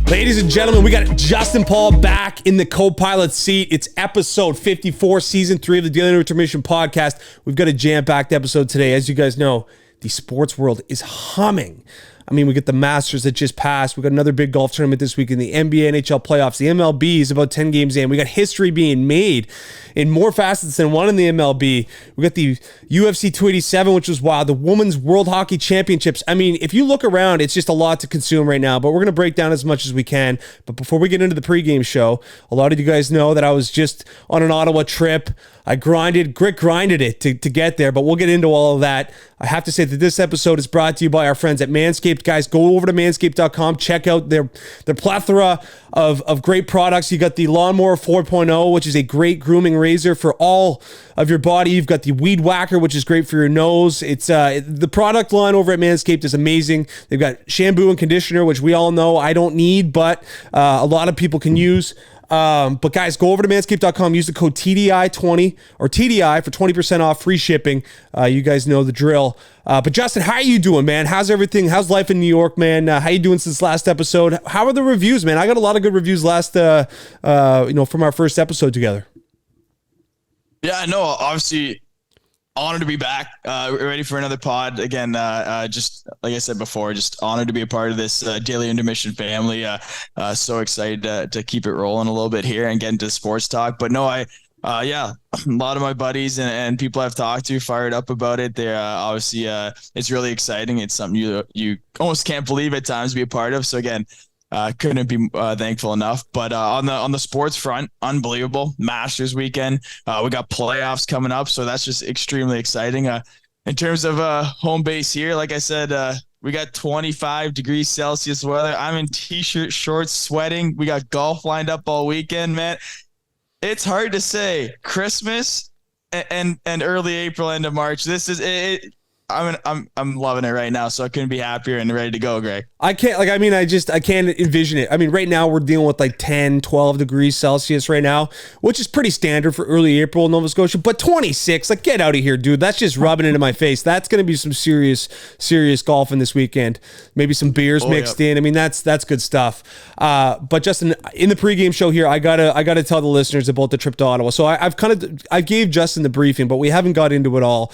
Ladies and gentlemen, we got Justin Paul back in the co-pilot seat. It's episode 54, season 3 of the Daily Intermission podcast. We've got a jam-packed episode today. As you guys know, the sports world is humming. I mean, we got the Masters that just passed. We got another big golf tournament this week in the NBA, NHL playoffs. The MLB is about 10 games in. We got history being made in more facets than one in the MLB. We got the UFC 287, which was wild. The Women's World Hockey Championships. I mean, if you look around, it's just a lot to consume right now, but we're going to break down as much as we can. But before we get into the pregame show, a lot of you guys know that I was just on an Ottawa trip. Grit grinded it to get there, but we'll get into all of that. I have to say that this episode is brought to you by our friends at Manscaped. Guys, go over to manscaped.com. Check out their plethora of great products. You got the Lawnmower 4.0, which is a great grooming razor for all of your body. You've got the Weed Whacker, which is great for your nose. It's the product line over at Manscaped is amazing. They've got shampoo and conditioner, which we all know I don't need, but a lot of people can use. But guys, go over to manscaped.com, use the code TDI20 or TDI for 20% off, free shipping. You guys know the drill. But Justin, how are you doing, man? How's everything? How's life in New York, man? How you doing since last episode? How are the reviews, man? I got a lot of good reviews from our first episode together. Yeah, no, obviously honored to be back, ready for another pod. Again, just like I said before, just honored to be a part of this Daily Intermission family. So excited to keep it rolling a little bit here and get into sports talk. But no, a lot of my buddies and people I've talked to fired up about it. They're obviously, it's really exciting. It's something you almost can't believe at times to be a part of. So again, couldn't be thankful enough. But on the sports front, unbelievable Masters weekend. We got playoffs coming up, so that's just extremely exciting. In terms of home base here, like I said, we got 25 degrees Celsius weather. I'm in t-shirt, shorts, sweating. We got golf lined up all weekend, man. It's hard to say Christmas and early April, end of March. This is it. I'm loving it right now, so I couldn't be happier and ready to go, Greg. I can't envision it. I mean, right now we're dealing with like 10, 12 degrees Celsius right now, which is pretty standard for early April in Nova Scotia, but 26, like get out of here, dude. That's just rubbing it in my face. That's going to be some serious golfing this weekend. Maybe some beers mixed in. I mean, that's good stuff. But Justin, in the pregame show here, I gotta tell the listeners about the trip to Ottawa. So I gave Justin the briefing, but we haven't got into it all.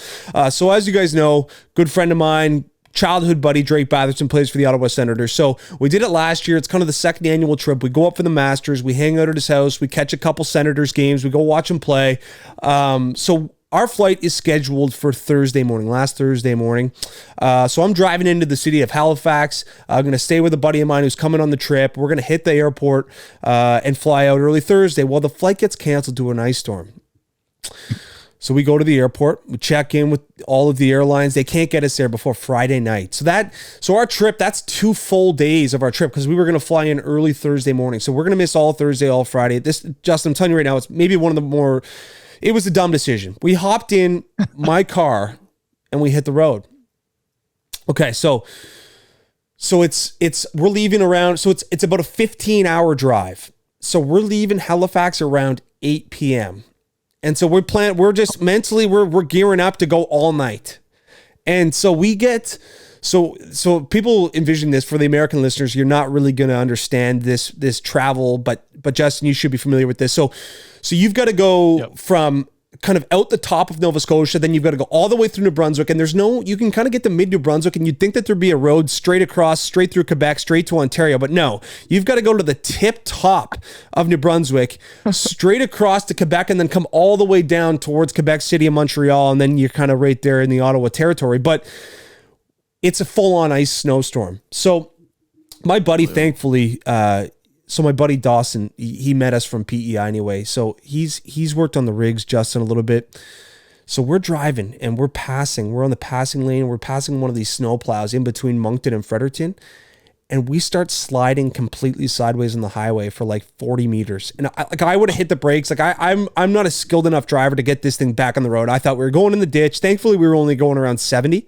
So as you guys know, good friend of mine, childhood buddy Drake Batherson plays for the Ottawa Senators. So we did it last year. It's kind of the second annual trip. We go up for the Masters. We hang out at his house. We catch a couple Senators games. We go watch him play. So our flight is scheduled for last Thursday morning. So I'm driving into the city of Halifax. I'm going to stay with a buddy of mine who's coming on the trip. We're going to hit the airport and fly out early Thursday. Well, the flight gets canceled due to an ice storm. So we go to the airport, we check in with all of the airlines. They can't get us there before Friday night. So our trip, that's 2 full days of our trip because we were going to fly in early Thursday morning. So we're going to miss all Thursday, all Friday. Justin, I'm telling you right now, it's maybe it was a dumb decision. We hopped in my car and we hit the road. Okay, so we're leaving around, so it's about a 15-hour drive. So we're leaving Halifax around 8 p.m. And so we're gearing up to go all night. And so so people envision this for the American listeners. You're not really going to understand this travel, but Justin, you should be familiar with this. So you've got to go from kind of out the top of Nova Scotia, then you've got to go all the way through New Brunswick, and you can kind of get to mid New Brunswick, and you'd think that there'd be a road straight across, straight through Quebec, straight to Ontario, but no, you've got to go to the tip top of New Brunswick, straight across to Quebec, and then come all the way down towards Quebec City and Montreal, and then you're kind of right there in the Ottawa territory, but it's a full-on ice snowstorm. So my buddy, thankfully, my buddy Dawson, he met us from PEI anyway. So he's worked on the rigs, Justin, a little bit. So we're driving and we're on the passing lane. We're passing one of these snow plows in between Moncton and Fredericton. And we start sliding completely sideways on the highway for like 40 meters. And I would have hit the brakes. Like I'm not a skilled enough driver to get this thing back on the road. I thought we were going in the ditch. Thankfully, we were only going around 70.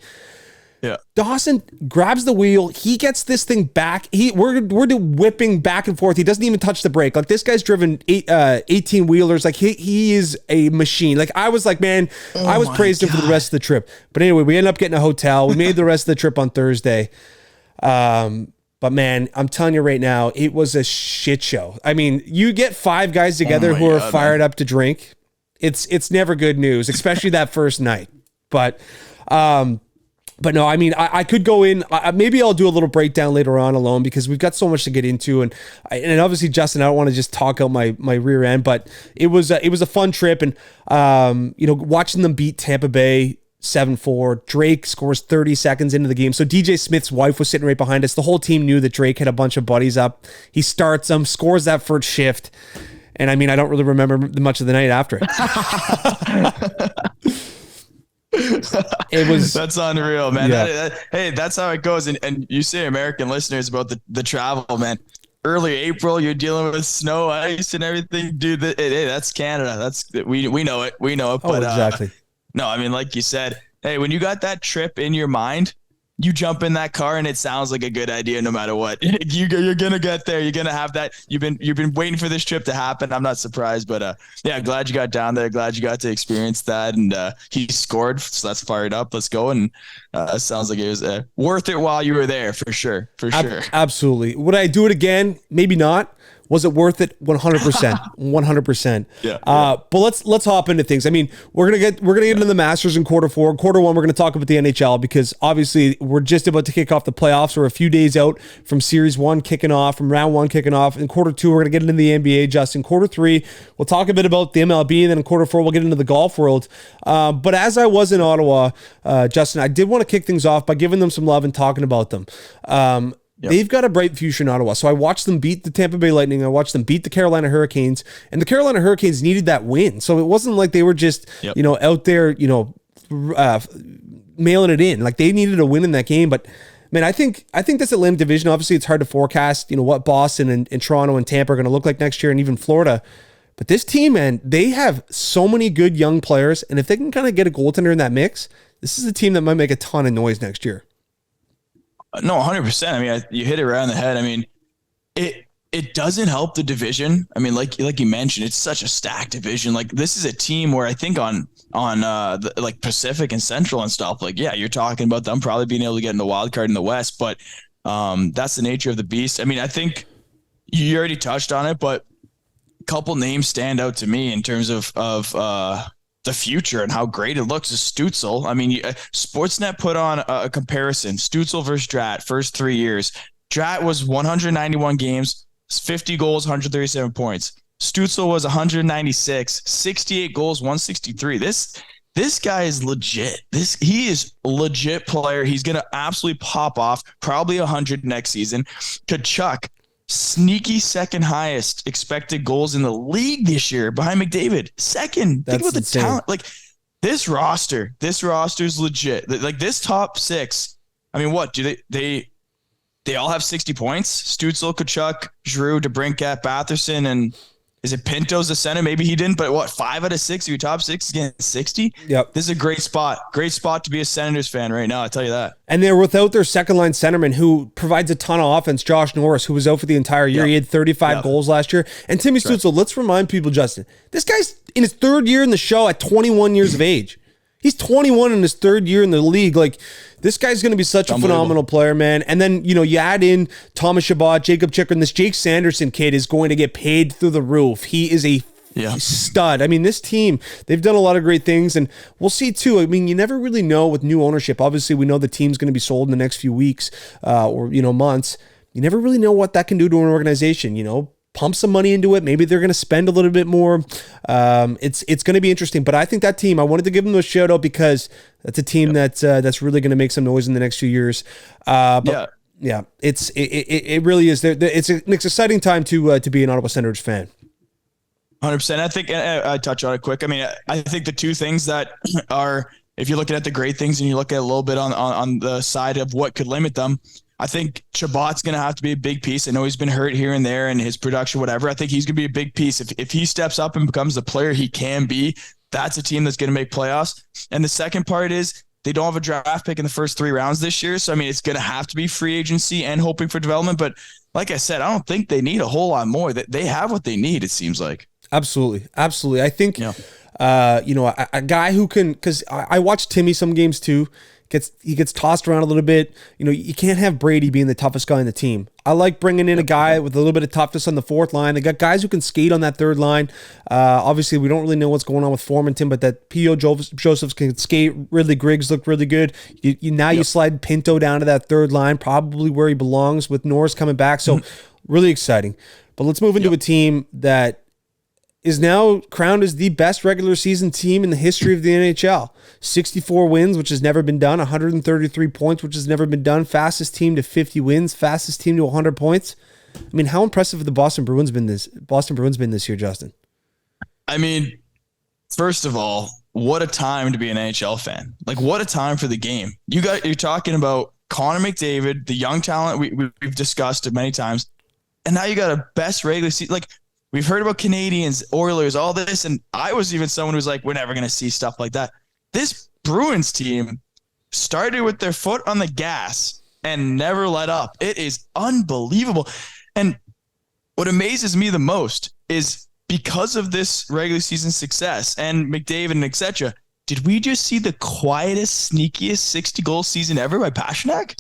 Yeah. Dawson grabs the wheel. He gets this thing back. We're whipping back and forth. He doesn't even touch the brake. Like, this guy's driven 18 wheelers. Like, he is a machine. Like, I was like, man, I was praising him for the rest of the trip. But anyway, we ended up getting a hotel. We made the rest of the trip on Thursday. But But man, I'm telling you right now, it was a shit show. I mean, you get 5 guys together who are fired up to drink. It's never good news, especially that first night. But no, I mean, I could go in. Maybe I'll do a little breakdown later on alone because we've got so much to get into. And obviously, Justin, I don't want to just talk out my rear end, but it was a fun trip. And, watching them beat Tampa Bay 7-4, Drake scores 30 seconds into the game. So DJ Smith's wife was sitting right behind us. The whole team knew that Drake had a bunch of buddies up. He starts them, scores that first shift. And I mean, I don't really remember much of the night after it. That's unreal, man. Yeah. Hey, that's how it goes. And you say American listeners about the travel, man. Early April, you're dealing with snow, ice, and everything, dude. Hey, that's Canada. We know it. We know it. But exactly. No, I mean, like you said, hey, when you got that trip in your mind, you jump in that car and it sounds like a good idea no matter what. You're gonna get there. You're gonna have that. You've been waiting for this trip to happen. I'm not surprised, but yeah, glad you got down there. Glad you got to experience that. And he scored, so that's fired up. Let's go. And sounds like it was worth it while you were there for sure. Absolutely. Would I do it again? Maybe not. Was it worth it? 100%. 100%. Yeah. But let's hop into things. I mean, we're gonna get into the Masters in quarter 4. Quarter 1, we're gonna talk about the NHL because obviously we're just about to kick off the playoffs. We're a few days out from Series 1 kicking off, from round 1 kicking off. In quarter 2, we're gonna get into the NBA. Justin, quarter 3, we'll talk a bit about the MLB, and then in quarter 4, we'll get into the golf world. But as I was in Ottawa, Justin, I did want to kick things off by giving them some love and talking about them. Yep. They've got a bright future in Ottawa. So I watched them beat the Tampa Bay Lightning. I watched them beat the Carolina Hurricanes. And the Carolina Hurricanes needed that win. So it wasn't like they were just, out there, mailing it in. Like they needed a win in that game. But man, I think this Atlantic division, obviously it's hard to forecast, what Boston and Toronto and Tampa are going to look like next year, and even Florida. But this team, man, they have so many good young players. And if they can kind of get a goaltender in that mix, this is a team that might make a ton of noise next year. No, 100%. I mean, you hit it right on the head. I mean, it doesn't help the division. I mean, like you mentioned, it's such a stacked division. Like this is a team where I think on the, like Pacific and Central and stuff. Like, yeah, you're talking about them probably being able to get in the wild card in the West, but that's the nature of the beast. I mean, I think you already touched on it, but a couple names stand out to me in terms of the future and how great it looks is Stützle. I mean, Sportsnet put on a comparison, Stützle versus Drat, first 3 years. Drat was 191 games, 50 goals, 137 points. Stützle was 196, 68 goals, 163. This guy is legit. He is a legit player. He's going to absolutely pop off, probably 100 next season. Kachuk, sneaky second highest expected goals in the league this year behind McDavid. Second. Think about the talent. Like this roster's legit. Like this top 6. I mean, what do they all have 60 points? Stützle, Kachuk, Giroux, DeBrincat, Batherson, and is it Pinto's the center? Maybe he didn't, but what, 5 out of 6 of your top 6 is getting 60? Yep. This is a great spot. Great spot to be a Senators fan right now, I'll tell you that. And they're without their second line centerman who provides a ton of offense, Josh Norris, who was out for the entire year. Yep. He had 35 goals last year. And Timmy Stützle, let's remind people, Justin, this guy's in his 3rd year in the show at 21 years of age. He's 21 in his 3rd year in the league. Like, this guy's going to be such a phenomenal player, man. And then, you add in Thomas Chabot, Jacob Chikrin. This Jake Sanderson kid is going to get paid through the roof. He is a stud. I mean, this team, they've done a lot of great things, and we'll see too. I mean, you never really know with new ownership. Obviously, we know the team's going to be sold in the next few weeks or months. You never really know what that can do to an organization, pump some money into it. Maybe they're going to spend a little bit more. It's going to be interesting. But I think that team, I wanted to give them a shout out because that's a team that's really going to make some noise in the next few years. It really is. It's an exciting time to be an Ottawa Senators fan. 100%. I think I touch on it quick. I mean, I think the two things that are, if you're looking at the great things and you look at a little bit on the side of what could limit them, I think Chabot's going to have to be a big piece. I know he's been hurt here and there in his production, whatever. I think he's going to be a big piece. If he steps up and becomes the player he can be, that's a team that's going to make playoffs. And the second part is they don't have a draft pick in the first 3 rounds this year. So, I mean, it's going to have to be free agency and hoping for development. But like I said, I don't think they need a whole lot more. They have what they need, it seems like. Absolutely. I think, a guy who can, because I watched Timmy some games too, he gets tossed around a little bit. You know, you can't have Brady being the toughest guy on the team. I like bringing in a guy with a little bit of toughness on the fourth line. They got guys who can skate on that third line. Obviously, we don't really know what's going on with Formanton, but that P.O. Josephs can skate. Ridley Griggs looked really good. You slide Pinto down to that third line, probably where he belongs with Norris coming back. So really exciting. But let's move into a team that is now crowned as the best regular season team in the history of the NHL. 64 wins, which has never been done. 133 points, which has never been done. Fastest team to 50 wins. Fastest team to 100 points. I mean, how impressive have the Boston Bruins been this year, Justin? I mean, first of all, what a time to be an NHL fan. Like, what a time for the game. You're talking about Connor McDavid, the young talent we've discussed it many times, and now you got a best regular season. Like, we've heard about Canadians, Oilers, all this, and I was even someone who's like, we're never going to see stuff like that. This Bruins team started with their foot on the gas and never let up. It is unbelievable. And what amazes me the most is because of this regular season success and McDavid and et cetera, did we just see the quietest, sneakiest 60-goal season ever by Pastrnak?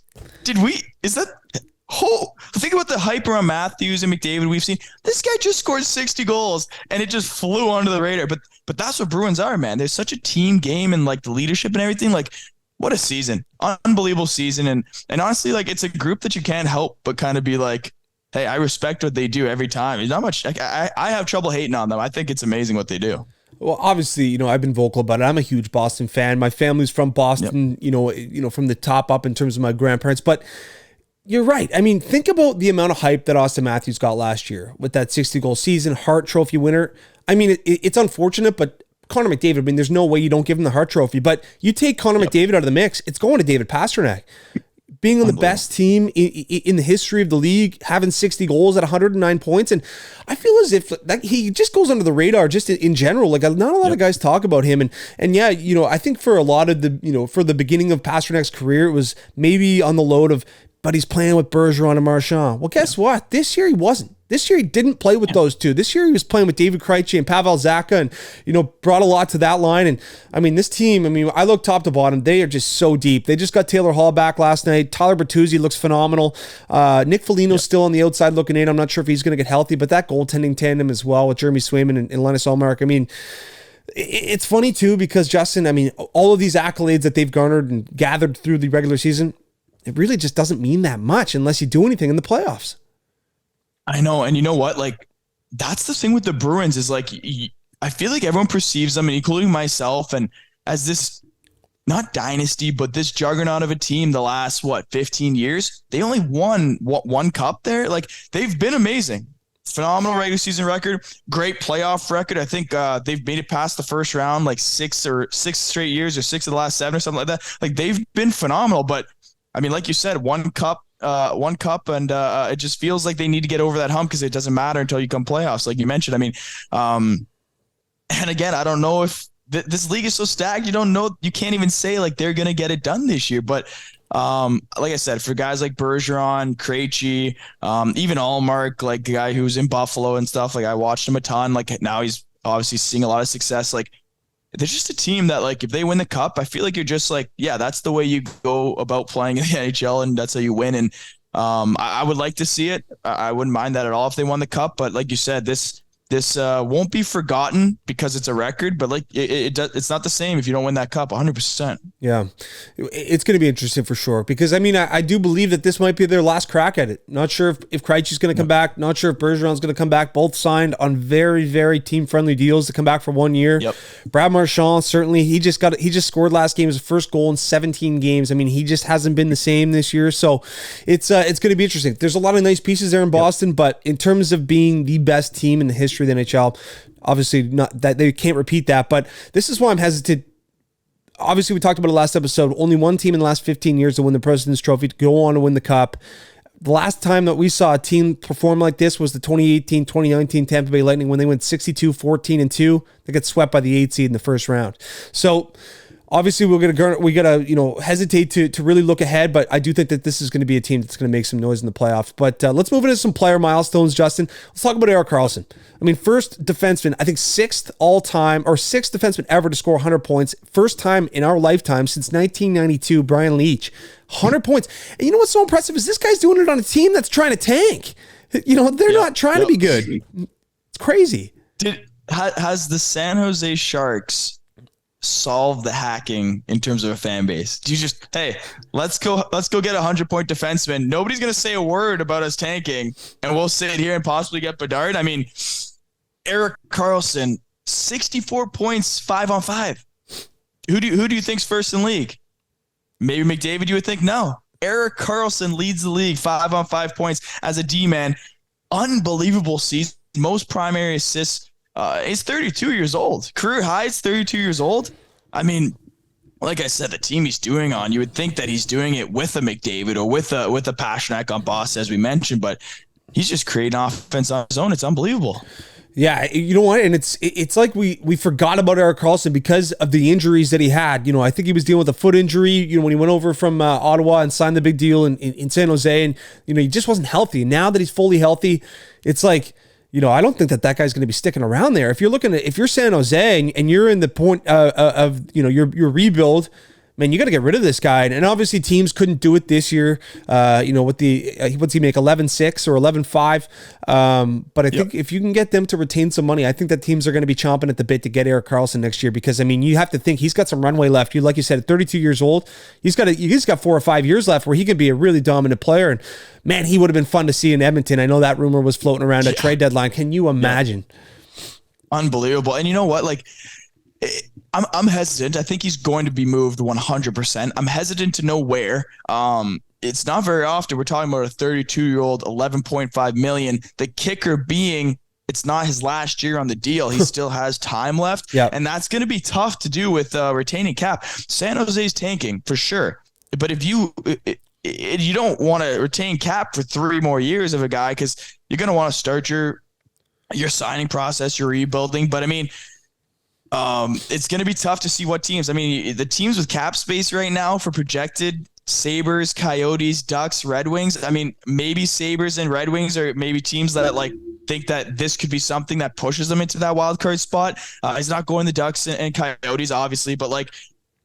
Think about the hype around Matthews and McDavid we've seen. This guy just scored 60 goals and it just flew under the radar. But that's what Bruins are, man. There's such a team game and like the leadership and everything. Like, what a season. Unbelievable season. And honestly, like, it's a group that you can't help but kind of be like, hey, I respect what they do every time. It's not much. I have trouble hating on them. I think it's amazing what they do. Well, obviously, you know, I've been vocal about it. I'm a huge Boston fan. My family's from Boston, you know, from the top up in terms of my grandparents. But you're right. I mean, think about the amount of hype that Austin Matthews got last year with that 60-goal season, Hart Trophy winner. I mean, it's unfortunate, but Connor McDavid, I mean, there's no way you don't give him the Hart Trophy. But you take Connor McDavid out of the mix, it's going to David Pastrnak. Being on the best team in the history of the league, having 60 goals at 109 points. And I feel as if he just goes under the radar just in general. Like, not a lot of guys talk about him. And yeah, you know, I think for a lot of for the beginning of Pasternak's career, it was maybe on the load of, but he's playing with Bergeron and Marchand. Well, guess what? This year he wasn't. This year he didn't play with those two. This year he was playing with David Krejci and Pavel Zacha and, you know, brought a lot to that line. And, I mean, this team, I mean, I look top to bottom. They are just so deep. They just got Taylor Hall back last night. Tyler Bertuzzi looks phenomenal. Nick Foligno's still on the outside looking in. I'm not sure if he's going to get healthy, but that goaltending tandem as well with Jeremy Swayman and Linus Ullmark. I mean, it's funny, too, because, Justin, I mean, all of these accolades that they've garnered and gathered through the regular season, it really just doesn't mean that much unless you do anything in the playoffs. I know. And you know what? Like, that's the thing with the Bruins is like, I feel like everyone perceives them, and including myself, and as this, not dynasty, but this juggernaut of a team the last, 15 years, they only won one cup there. Like, they've been amazing. Phenomenal regular season record, great playoff record. I think they've made it past the first round like six straight years, or 6 of the last 7 or something like that. Like, they've been phenomenal, but I mean, like you said, one cup, and it just feels like they need to get over that hump because it doesn't matter until you come playoffs, like you mentioned. I mean, and again, I don't know if this league is so stacked. You don't know, you can't even say like they're gonna get it done this year. But like I said, for guys like Bergeron, Krejci, even Ullmark, like the guy who's in Buffalo and stuff, like I watched him a ton. Like now he's obviously seeing a lot of success. Like, they're just a team that, like, if they win the cup, I feel like you're just like, yeah, that's the way you go about playing in the NHL, and that's how you win. And I would like to see it. I wouldn't mind that at all if they won the cup. But like you said, this won't be forgotten because it's a record. But like it's not the same if you don't win that cup 100%. Yeah, it's going to be interesting for sure because, I mean, I do believe that this might be their last crack at it. Not sure if Krejci's going to come back. Not sure if Bergeron's going to come back. Both signed on very, very team-friendly deals to come back for 1 year. Yep. Brad Marchand, certainly, he just scored last game, his first goal in 17 games. I mean, he just hasn't been the same this year. So it's going to be interesting. There's a lot of nice pieces there in Boston, but in terms of being the best team in the history of the NHL, obviously not that they can't repeat that, but this is why I'm hesitant. Obviously, we talked about it last episode. Only one team in the last 15 years to win the President's Trophy, to go on to win the Cup. The last time that we saw a team perform like this was the 2018-2019 Tampa Bay Lightning when they went 62-14-2. They got swept by the 8 seed in the first round. So obviously we gotta hesitate to really look ahead, but I do think that this is going to be a team that's going to make some noise in the playoffs. But let's move into some player milestones, Justin. Let's talk about Erik Karlsson. I mean, first defenseman, I think sixth defenseman ever to score 100 points. First time in our lifetime since 1992, Brian Leetch, 100 points. And you know what's so impressive is this guy's doing it on a team that's trying to tank. They're not trying to be good. It's crazy. Has the San Jose Sharks solved the hacking in terms of a fan base? Do you just, hey, let's go get 100-point defenseman. Nobody's going to say a word about us tanking, and we'll sit here and possibly get Bedard. I mean, Erik Karlsson, 64 points, 5-on-5. Who do you think's first in league? Maybe McDavid, you would think? No. Erik Karlsson leads the league, 5-on-5 points as a D-man. Unbelievable season. Most primary assists. He's 32 years old. Career high is 32 years old. I mean, like I said, the team he's doing on, you would think that he's doing it with a McDavid or with a Pastrnak on boss, as we mentioned, but he's just creating offense on his own. It's unbelievable. Yeah, you know what? And it's like we forgot about Erik Karlsson because of the injuries that he had. I think he was dealing with a foot injury, when he went over from Ottawa and signed the big deal in San Jose, and he just wasn't healthy. Now that he's fully healthy, it's like, I don't think that guy's going to be sticking around there. If you're San Jose and you're in the point of your rebuild, man, you got to get rid of this guy. And obviously teams couldn't do it this year. With the what's he make, 11-6 or 11-5. But I think if you can get them to retain some money, I think that teams are going to be chomping at the bit to get Erik Karlsson next year, because I mean, you have to think he's got some runway left. Like you said, at 32 years old, he's got 4 or 5 years left where he can be a really dominant player. And man, he would have been fun to see in Edmonton. I know that rumor was floating around at trade deadline. Can you imagine? Unbelievable. And you know what? Like, I'm hesitant. I think he's going to be moved 100%. I'm hesitant to know where. It's not very often we're talking about a 32-year-old, $11.5 million. The kicker being it's not his last year on the deal. He still has time left. Yep. And that's going to be tough to do with retaining cap. San Jose's tanking for sure. But if you don't want to retain cap for 3 more years of a guy, because you're going to want to start your signing process, your rebuilding. But I mean, it's going to be tough to see what teams. I mean, the teams with cap space right now for projected: Sabres, Coyotes, Ducks, Red Wings. I mean, maybe Sabres and Red Wings are maybe teams that think that this could be something that pushes them into that wild card spot. He's not going the Ducks and Coyotes, obviously, but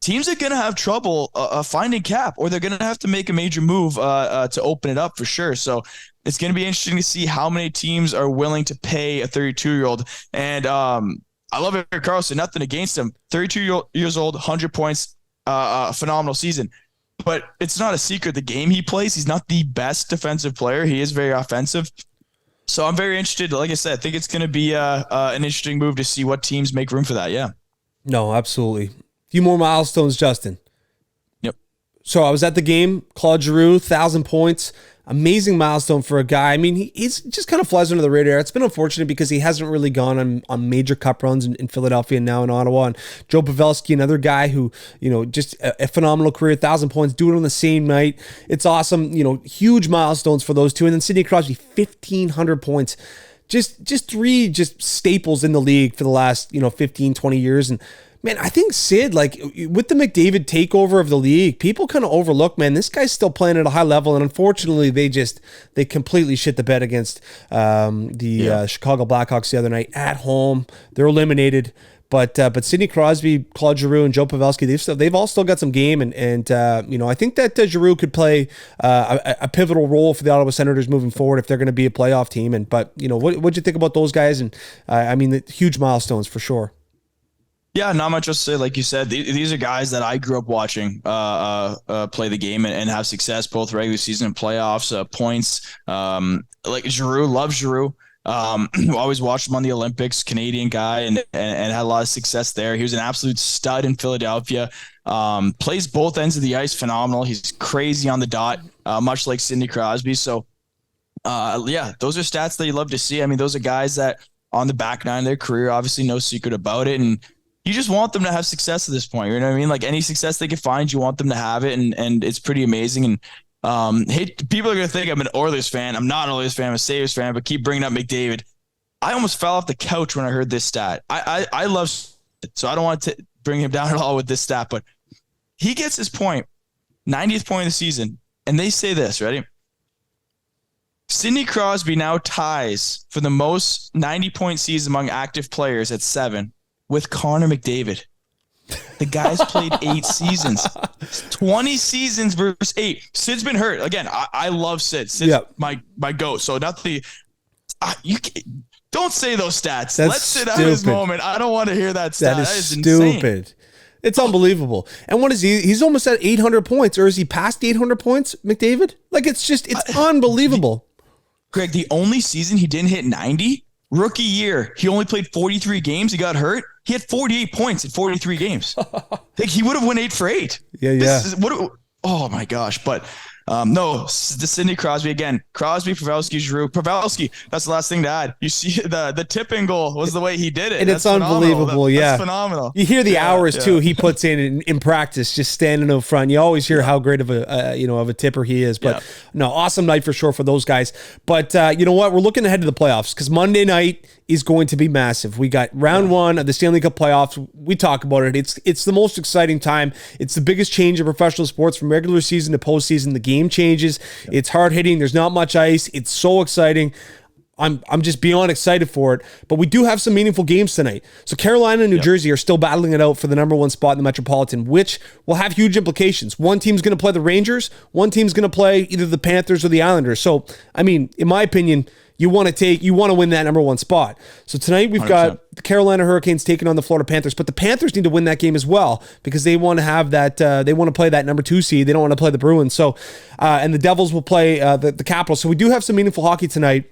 teams are going to have trouble finding cap, or they're going to have to make a major move to open it up for sure. So it's going to be interesting to see how many teams are willing to pay a 32-year-old. And I love Erik Karlsson, nothing against him. 32 years old, 100 points, phenomenal season. But it's not a secret the game he plays. He's not the best defensive player. He is very offensive. So I'm very interested. Like I said, I think it's going to be an interesting move to see what teams make room for that. Yeah. No, absolutely. A few more milestones, Justin. Yep. So I was at the game. Claude Giroux, 1,000 points. Amazing milestone for a guy. I mean, he's just kind of flies under the radar. It's been unfortunate because he hasn't really gone on major cup runs in Philadelphia and now in Ottawa. And Joe Pavelski, another guy who, just a phenomenal career, 1,000 points, do it on the same night. It's awesome. Huge milestones for those two. And then Sidney Crosby, 1,500 points. Just 3 staples in the league for the last, 15, 20 years. And man, I think Sid, with the McDavid takeover of the league, people kind of overlook, man, this guy's still playing at a high level. And unfortunately, they completely shit the bed against the Chicago Blackhawks the other night at home. They're eliminated. But Sidney Crosby, Claude Giroux, and Joe Pavelski, they've all still got some game. And I think that Giroux could play a pivotal role for the Ottawa Senators moving forward if they're going to be a playoff team. But what'd you think about those guys? And the huge milestones for sure. Yeah, not much else to say. Like you said, these are guys that I grew up watching play the game and have success, both regular season and playoffs, points. Like Giroux, love Giroux. Always watched him on the Olympics, Canadian guy, and had a lot of success there. He was an absolute stud in Philadelphia. Plays both ends of the ice, phenomenal. He's crazy on the dot, much like Sidney Crosby. So, those are stats that you love to see. I mean, those are guys that on the back nine of their career, obviously no secret about it. And you just want them to have success at this point. You know what I mean? Like any success they can find, you want them to have it. And it's pretty amazing. And people are going to think I'm an Oilers fan. I'm not an Oilers fan. I'm a Sabres fan, but keep bringing up McDavid. I almost fell off the couch when I heard this stat. I love it, so I don't want to bring him down at all with this stat, but he gets his point, 90th point of the season, and they say this, ready? Sidney Crosby now ties for the most 90-point season among active players at 7 with Connor McDavid. The guy's played 8 seasons. 20 seasons versus 8. Sid's been hurt. Again, I love Sid. Sid's my GOAT. So not the don't say those stats. Let's Sid out his moment. I don't want to hear that stat. That is stupid. Insane. It's unbelievable. And what is he? He's almost at 800 points, or is he past 800 points, McDavid? Like, it's unbelievable. Greg, the only season he didn't hit 90, rookie year, he only played 43 games. He got hurt. He had 48 points in 43 games. Like, he would have went 8 for 8. Yeah. Oh my gosh. But no, the Sidney Crosby again. Crosby, Pavelski, Giroux. Pavelski, that's the last thing to add. You see the tipping goal was the way he did it. And it's unbelievable. That's phenomenal. You hear the hours too he puts in practice, just standing up front. You always hear how great of a tipper he is. But no, awesome night for sure for those guys. But you know what? We're looking ahead to the playoffs because Monday night is going to be massive. We got round 1 of the Stanley Cup playoffs. We talk about it. It's the most exciting time. It's the biggest change in professional sports from regular season to postseason. The game changes. It's hard hitting. There's not much ice. It's so exciting. I'm just beyond excited for it. But we do have some meaningful games tonight. So Carolina and New Jersey are still battling it out for the number 1 spot in the Metropolitan, which will have huge implications. One team's going to play the Rangers. One team's going to play either the Panthers or the Islanders. So, I mean, in my opinion, you want to win that number 1 spot. So tonight we've 100%. Got the Carolina Hurricanes taking on the Florida Panthers, but the Panthers need to win that game as well because they want to have that. They want to play that number 2 seed. They don't want to play the Bruins. So, and the Devils will play the Capitals. So we do have some meaningful hockey tonight.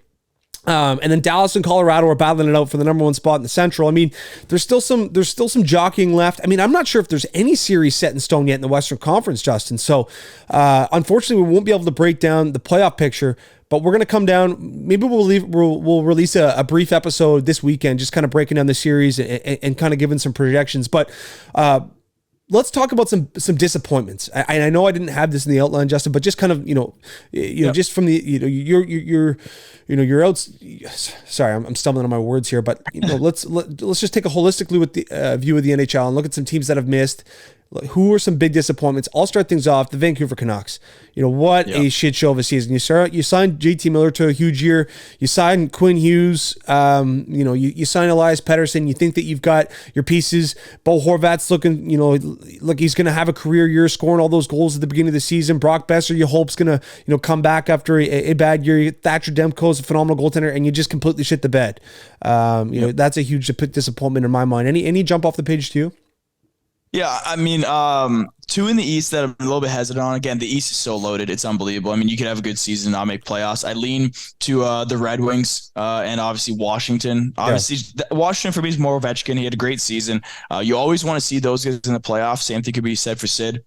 And then Dallas and Colorado are battling it out for the number 1 spot in the Central. I mean, there's still some jockeying left. I mean, I'm not sure if there's any series set in stone yet in the Western Conference, Justin. So, unfortunately, we won't be able to break down the playoff picture. But we're going to come down. Maybe we'll release a brief episode this weekend, just kind of breaking down the series and kind of giving some projections. But let's talk about some disappointments. I know I didn't have this in the outline, Justin, but just kind of just from the you're out. Sorry, I'm stumbling on my words here, but let's just take a holistic view of the NHL and look at some teams that have missed. Who are some big disappointments? I'll start things off. The Vancouver Canucks. What a shit show of a season. You signed JT Miller to a huge year. You signed Quinn Hughes. You signed Elias Pettersson. You think that you've got your pieces. Bo Horvat's looking, like he's going to have a career year, scoring all those goals at the beginning of the season. Brock Besser, you hope's going to, come back after a bad year. Thatcher Demko's a phenomenal goaltender, and you just completely shit the bed. That's a huge disappointment in my mind. Any jump off the page to you? Yeah, I mean, 2 in the East that I'm a little bit hesitant on. Again, the East is so loaded. It's unbelievable. I mean, you could have a good season and not make playoffs. I lean to the Red Wings and obviously Washington. Obviously, Washington for me is more Ovechkin. He had a great season. You always want to see those guys in the playoffs. Same thing could be said for Sid.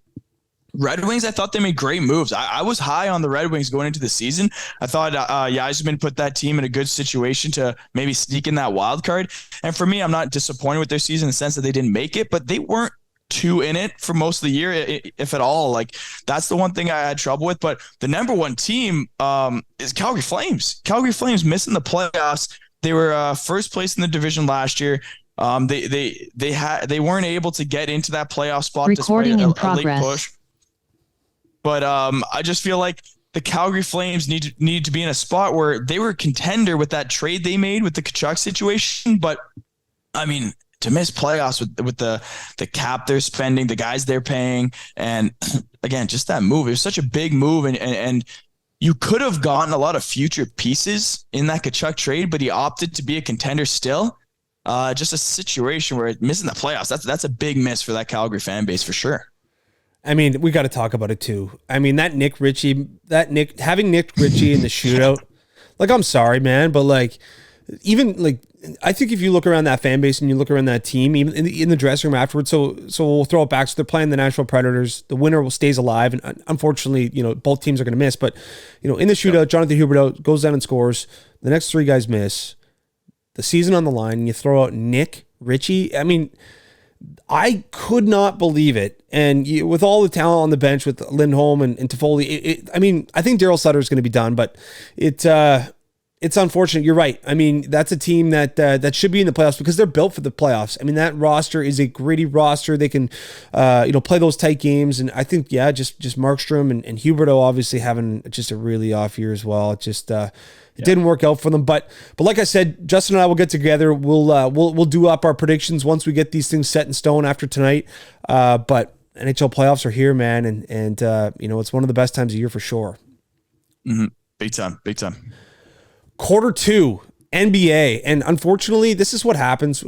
Red Wings, I thought they made great moves. I was high on the Red Wings going into the season. I thought Yzerman put that team in a good situation to maybe sneak in that wild card. And for me, I'm not disappointed with their season in the sense that they didn't make it, but they weren't too in it for most of the year, if at all. Like, that's the one thing I had trouble with. But the number 1 team is Calgary Flames. Calgary Flames missing the playoffs. They were first place in the division last year. They weren't able to get into that playoff spot despite a late push. But I just feel like the Calgary Flames need to be in a spot where they were a contender with that trade they made with the Kachuk situation. But I mean, to miss playoffs with the cap they're spending, the guys they're paying, and again, just that move. It was such a big move, and you could have gotten a lot of future pieces in that Kachuk trade, but he opted to be a contender still. Just a situation where missing the playoffs, that's a big miss for that Calgary fan base for sure. I mean, we got to talk about it too. I mean, having Nick Ritchie in the shootout, like, I'm sorry, man, but like, even like, I think if you look around that fan base and you look around that team, even in the dressing room afterwards, so we'll throw it back. So they're playing the Nashville Predators. The winner stays alive, and unfortunately, both teams are going to miss. But in the shootout, Jonathan Huberdeau goes down and scores. The next 3 guys miss. The season on the line, and you throw out Nick Ritchie. I mean, I could not believe it. And with all the talent on the bench with Lindholm and Toffoli, I mean, I think Daryl Sutter is going to be done, but It's unfortunate. You're right. I mean, that's a team that should be in the playoffs because they're built for the playoffs. I mean, that roster is a gritty roster. They can, play those tight games. And I think, just Markstrom and Huberdeau obviously having just a really off year as well. It just it didn't work out for them. But like I said, Justin and I will get together. We'll do up our predictions once we get these things set in stone after tonight. But NHL playoffs are here, man, and it's one of the best times of year for sure. Mm-hmm. Big time. Quarter two, NBA, and unfortunately, this is what happens.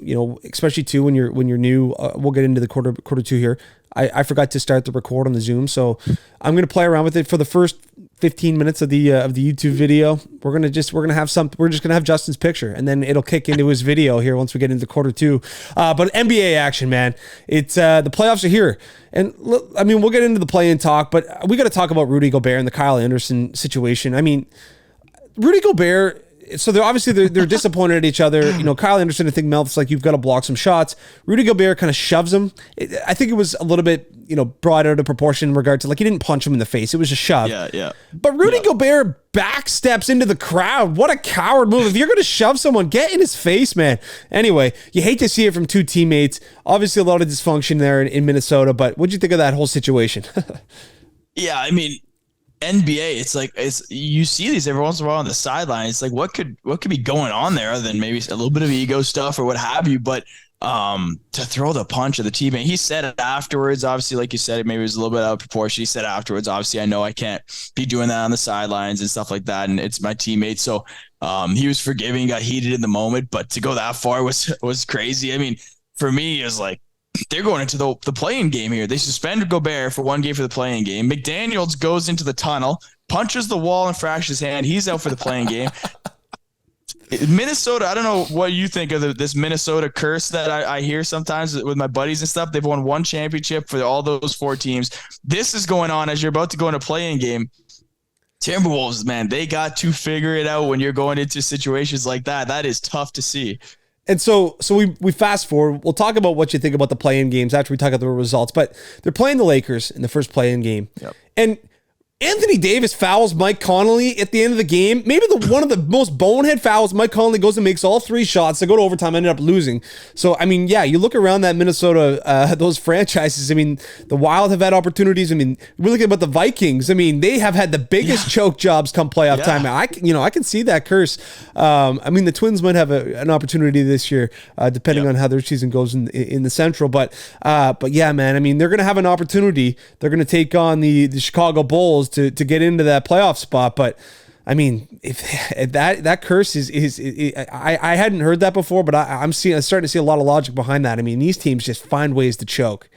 Especially too when you're new. We'll get into the quarter two here. I forgot to start the record on the Zoom, so I'm gonna play around with it for the first 15 minutes of the YouTube video. We're just gonna have Justin's picture, and then it'll kick into his video here once we get into quarter two. But NBA action, man. It's the playoffs are here, and I mean we'll get into the play-in talk, but we got to talk about Rudy Gobert and the Kyle Anderson situation. I mean, Rudy Gobert. So they're disappointed at each other. Kyle Anderson, I think, melts like you've got to block some shots. Rudy Gobert kind of shoves him. I think it was a little bit, brought out of proportion in regard to he didn't punch him in the face. It was a shove. Yeah. But Rudy Gobert backsteps into the crowd. What a coward move. If you're going to shove someone, get in his face, man. Anyway, you hate to see it from two teammates. Obviously a lot of dysfunction there in Minnesota, but what'd you think of that whole situation? Yeah, I mean, NBA, it's you see these every once in a while on the sideline. It's like what could be going on there other than maybe a little bit of ego stuff or what have you. But to throw the punch at the teammate, he said it afterwards. Obviously, like you said, maybe it was a little bit out of proportion. He said afterwards, obviously, I know I can't be doing that on the sidelines and stuff like that, and it's my teammate. So he was forgiving, got heated in the moment, but to go that far was crazy. I mean, for me, it was like, they're going into the play-in game here. They suspended Gobert for one game for the play-in game. McDaniels goes into the tunnel, punches the wall and fractures his hand. He's out for the play-in game. Minnesota, I don't know what you think of this Minnesota curse that I hear sometimes with my buddies and stuff. They've won one championship for all those four teams. This is going on as you're about to go into a play-in game. Timberwolves, man, they got to figure it out when you're going into situations like that. That is tough to see. And so we fast forward. We'll talk about what you think about the play-in games after we talk about the results. But they're playing the Lakers in the first play-in game. Yep. And Anthony Davis fouls Mike Conley at the end of the game. Maybe one of the most bonehead fouls. Mike Conley goes and makes all three shots. They go to overtime, ended up losing. So, I mean, you look around that Minnesota, those franchises. I mean, the Wild have had opportunities. I mean, we're looking about the Vikings. I mean, they have had the biggest choke jobs come playoff time. I can see that curse. I mean, the Twins might have an opportunity this year, depending on how their season goes in the Central. But yeah, man, I mean, they're going to have an opportunity. They're going to take on the Chicago Bulls to get into that playoff spot. But I mean, if that curse is I hadn't heard that before, but I'm starting to see a lot of logic behind that. I mean, these teams just find ways to choke.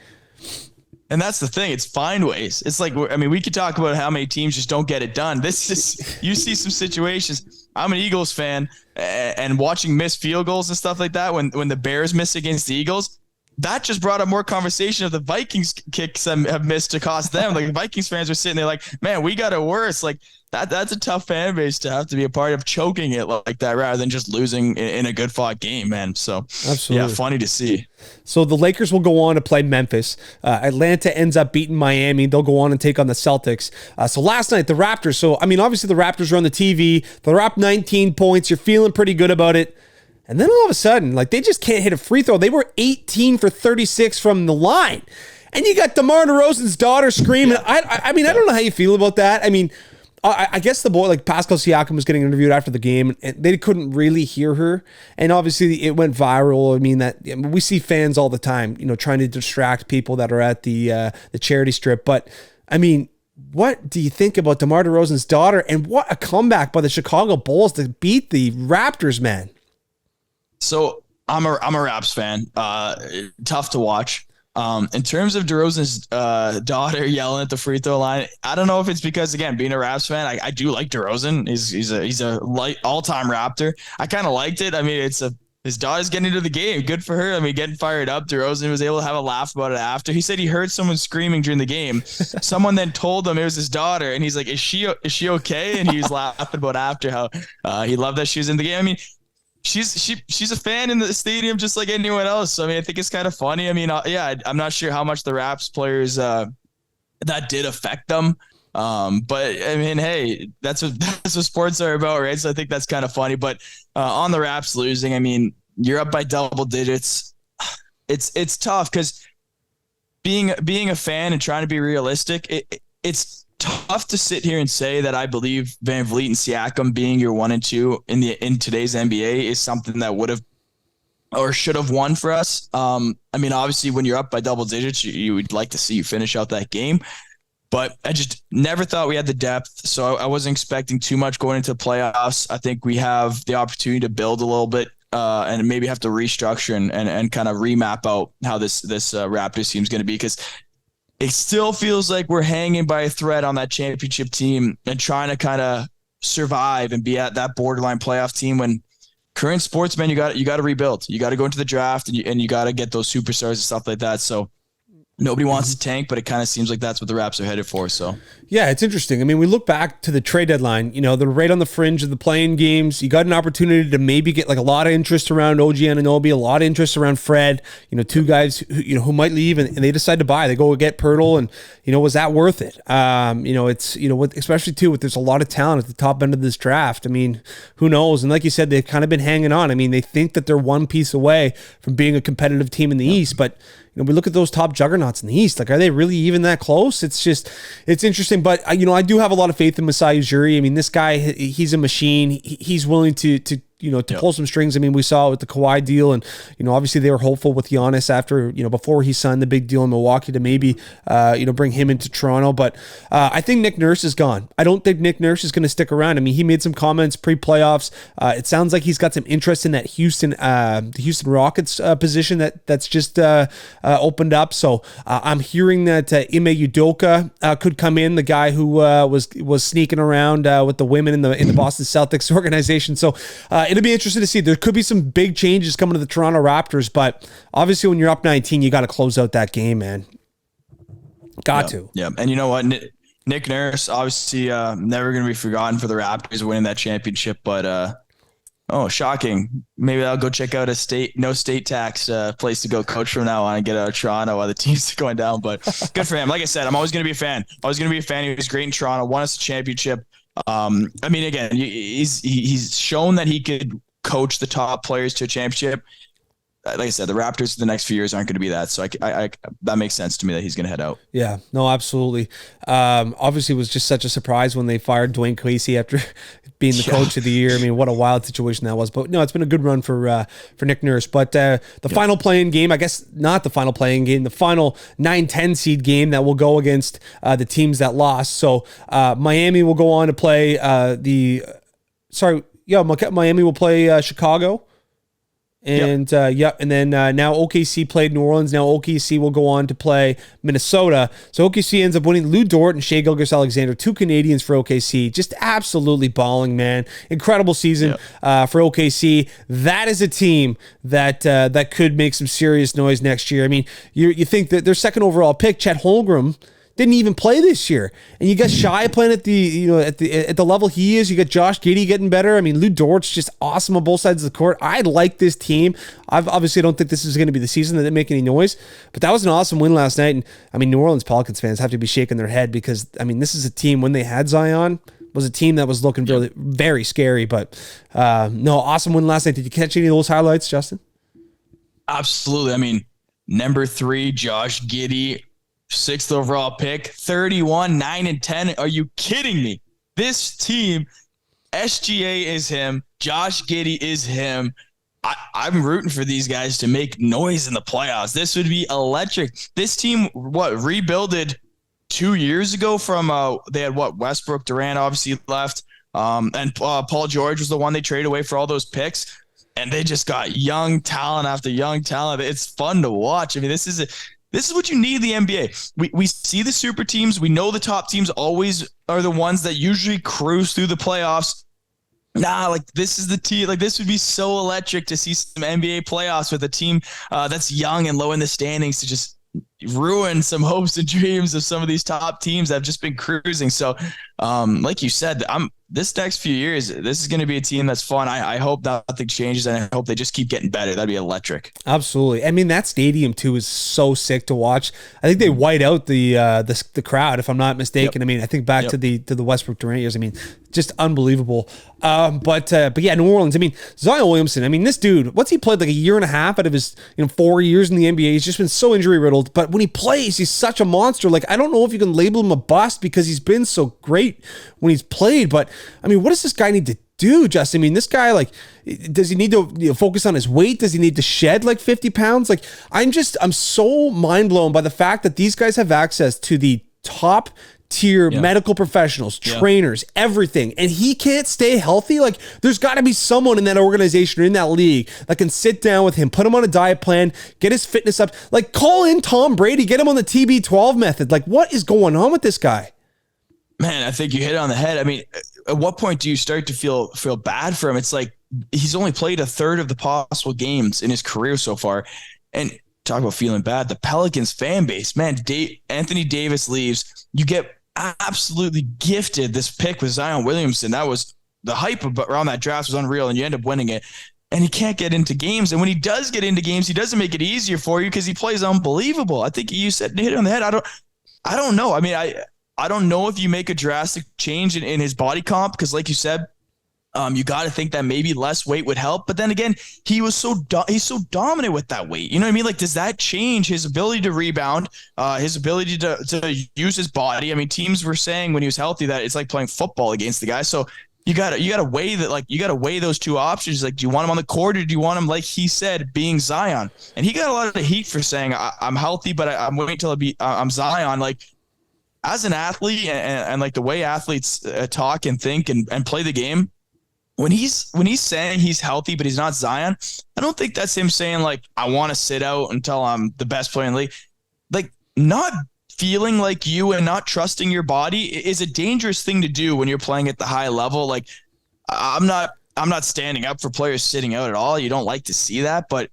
And that's the thing. It's find ways. It's like, I mean, we could talk about how many teams just don't get it done. This is, you see some situations. I'm an Eagles fan, and watching missed field goals and stuff like that when the Bears miss against the Eagles, that just brought up more conversation of the Vikings kicks have missed to cost them. Like, the Vikings fans are sitting there like, man, we got it worse. Like, that's a tough fan base to have to be a part of, choking it like that rather than just losing in a good fought game, man. So absolutely, yeah, funny to see. So the Lakers will go on to play Memphis. Atlanta ends up beating Miami. They'll go on and take on the Celtics. So last night, the Raptors. So, I mean, obviously the Raptors are on the TV. They're up 19 points. You're feeling pretty good about it. And then all of a sudden, like, they just can't hit a free throw. They were 18 for 36 from the line. And you got DeMar DeRozan's daughter screaming. I mean, I don't know how you feel about that. I mean, I guess the boy, like Pascal Siakam, was getting interviewed after the game, and they couldn't really hear her. And obviously, it went viral. I mean, we see fans all the time, trying to distract people that are at the charity strip. But, I mean, what do you think about DeMar DeRozan's daughter? And what a comeback by the Chicago Bulls to beat the Raptors, man. So I'm a Raps fan. Tough to watch. In terms of DeRozan's daughter yelling at the free throw line, I don't know if it's because, again, being a Raps fan, I do like DeRozan. He's a all-time Raptor. I kind of liked it. I mean, his daughter's getting into the game. Good for her. I mean, getting fired up. DeRozan was able to have a laugh about it after. He said he heard someone screaming during the game. Someone then told him it was his daughter, and he's like, "Is she okay?" And he was laughing about after how he loved that she was in the game. I mean, she's a fan in the stadium just like anyone else. So, I mean, I think it's kind of funny. I mean, I'm not sure how much the Raps players that did affect them. But I mean, hey, that's what sports are about, right? So I think that's kind of funny. But on the Raps losing, I mean, you're up by double digits. It's tough because being a fan and trying to be realistic, it's tough to sit here and say that I believe Van Vliet and Siakam being your 1 and 2 in today's NBA is something that would have or should have won for us. I mean, obviously, when you're up by double digits, you would like to see you finish out that game. But I just never thought we had the depth, so I wasn't expecting too much going into the playoffs. I think we have the opportunity to build a little bit and maybe have to restructure and kind of remap out how this Raptors team is going to be, because it still feels like we're hanging by a thread on that championship team and trying to kind of survive and be at that borderline playoff team when current sportsmen, you got to rebuild. You got to go into the draft and you got to get those superstars and stuff like that. So nobody wants to tank, but it kind of seems like that's what the Raps are headed for. So yeah, it's interesting. I mean, we look back to the trade deadline, they're right on the fringe of the playing games. You got an opportunity to maybe get like a lot of interest around OG Anunoby, a lot of interest around Fred, two guys who might leave and they decide to buy. They go get Pirtle, and was that worth it? It's especially too with there's a lot of talent at the top end of this draft. I mean, who knows? And like you said, they've kind of been hanging on. I mean, they think that they're one piece away from being a competitive team in the East, but we look at those top juggernauts in the East. Like, are they really even that close? It's interesting. But I do have a lot of faith in Masai Ujiri. I mean, this guy, he's a machine. He's willing to pull some strings. I mean, we saw it with the Kawhi deal, and obviously they were hopeful with Giannis after before he signed the big deal in Milwaukee to maybe bring him into Toronto. But I think Nick Nurse is gone. I don't think Nick Nurse is going to stick around. I mean, he made some comments pre-playoffs. It sounds like he's got some interest in that the Houston Rockets position that's just opened up. So I'm hearing that Ime Udoka could come in, the guy who was sneaking around with the women in the Boston Celtics organization. So it'll be interesting to see. There could be some big changes coming to the Toronto Raptors, but obviously when you're up 19, you got to close out that game, man. Got to. Yeah. And you know what? Nick Nurse, obviously never going to be forgotten for the Raptors winning that championship, but shocking. Maybe I'll go check out a no state tax place to go coach from now on and get out of Toronto while the team's going down. But good for him. Like I said, I'm always going to be a fan. He was great in Toronto, won us a championship. I mean, again, he's shown that he could coach the top players to a championship. Like I said, the Raptors for the next few years aren't going to be that. So I that makes sense to me that he's going to head out. Yeah, no, absolutely. Obviously, it was just such a surprise when they fired Dwayne Casey after being the coach of the year. I mean, what a wild situation that was. But no, it's been a good run for Nick Nurse. But the final play-in game, I guess not the final play-in game, the final 9-10 seed game that will go against the teams that lost. So Miami will go on to play Miami will play Chicago. And and then now OKC played New Orleans. Now OKC will go on to play Minnesota. So OKC ends up winning. Lou Dort and Shai Gilgeous-Alexander, 2 Canadians for OKC. Just absolutely balling, man. Incredible season for OKC. That is a team that could make some serious noise next year. I mean, you think that their second overall pick, Chet Holmgren, didn't even play this year, and you got Shai playing at the level he is. You got Josh Giddey getting better. I mean, Lou Dort's just awesome on both sides of the court. I like this team. I don't think this is going to be the season that they make any noise, but that was an awesome win last night. And I mean, New Orleans Pelicans fans have to be shaking their head because I mean, this is a team when they had Zion was a team that was looking really very scary. But no, awesome win last night. Did you catch any of those highlights, Justin? Absolutely. I mean, number 3, Josh Giddey. 6th overall pick, 31, 9 and 10. Are you kidding me? This team, SGA is him. Josh Giddey is him. I'm rooting for these guys to make noise in the playoffs. This would be electric. This team, rebuilded 2 years ago from, they had Westbrook, Durant obviously left. And Paul George was the one they traded away for all those picks. And they just got young talent after young talent. It's fun to watch. I mean, this is what you need in the NBA. We see the super teams. We know the top teams always are the ones that usually cruise through the playoffs. This is the team. Like, this would be so electric to see some NBA playoffs with a team that's young and low in the standings to just ruin some hopes and dreams of some of these top teams that have just been cruising. So, like you said, this next few years, this is going to be a team that's fun. I hope nothing changes, and I hope they just keep getting better. That'd be electric. Absolutely. I mean, that stadium too is so sick to watch. I think they white out the crowd, if I'm not mistaken. Yep. I mean, I think back to the Westbrook Durant years. I mean, just unbelievable. But yeah, New Orleans. I mean, Zion Williamson. I mean, this dude, what's he played like a year and a half out of his 4 years in the NBA? He's just been so injury riddled. But when he plays, he's such a monster. Like, I don't know if you can label him a bust because he's been so great when he's played. But I mean, what does this guy need to do, Justin? I mean, this guy, like, does he need to focus on his weight? Does he need to shed like 50 pounds? Like, I'm so mind blown by the fact that these guys have access to the top tier medical professionals, trainers, everything, and he can't stay healthy. Like, there's got to be someone in that organization or in that league that can sit down with him, put him on a diet plan, get his fitness up, like call in Tom Brady, get him on the TB12 method. Like, what is going on with this guy? Man, I think you hit it on the head. I mean, at what point do you start to feel bad for him? It's like he's only played a third of the possible games in his career so far. And talk about feeling bad. The Pelicans fan base, man, Anthony Davis leaves. You get absolutely gifted this pick with Zion Williamson. That was the hype around that draft was unreal, and you end up winning it. And he can't get into games. And when he does get into games, he doesn't make it easier for you because he plays unbelievable. I think you said hit it on the head. I don't know. I mean, I don't know if you make a drastic change in his body comp because, like you said, you got to think that maybe less weight would help. But then again, he's so dominant with that weight. You know what I mean? Like, does that change his ability to rebound, his ability to use his body? I mean, teams were saying when he was healthy that it's like playing football against the guy. So you got to weigh that. Like, you got to weigh those two options. Like, do you want him on the court or do you want him, like he said, being Zion? And he got a lot of heat for saying I'm healthy, but I'm waiting till I'm Zion. Like, as an athlete and like the way athletes talk and think and play the game, when he's saying he's healthy but he's not Zion, I don't think that's him saying like I want to sit out until I'm the best player in the league. Like, not feeling like you and not trusting your body is a dangerous thing to do when you're playing at the high level. Like, I'm not standing up for players sitting out at all. You don't like to see that, but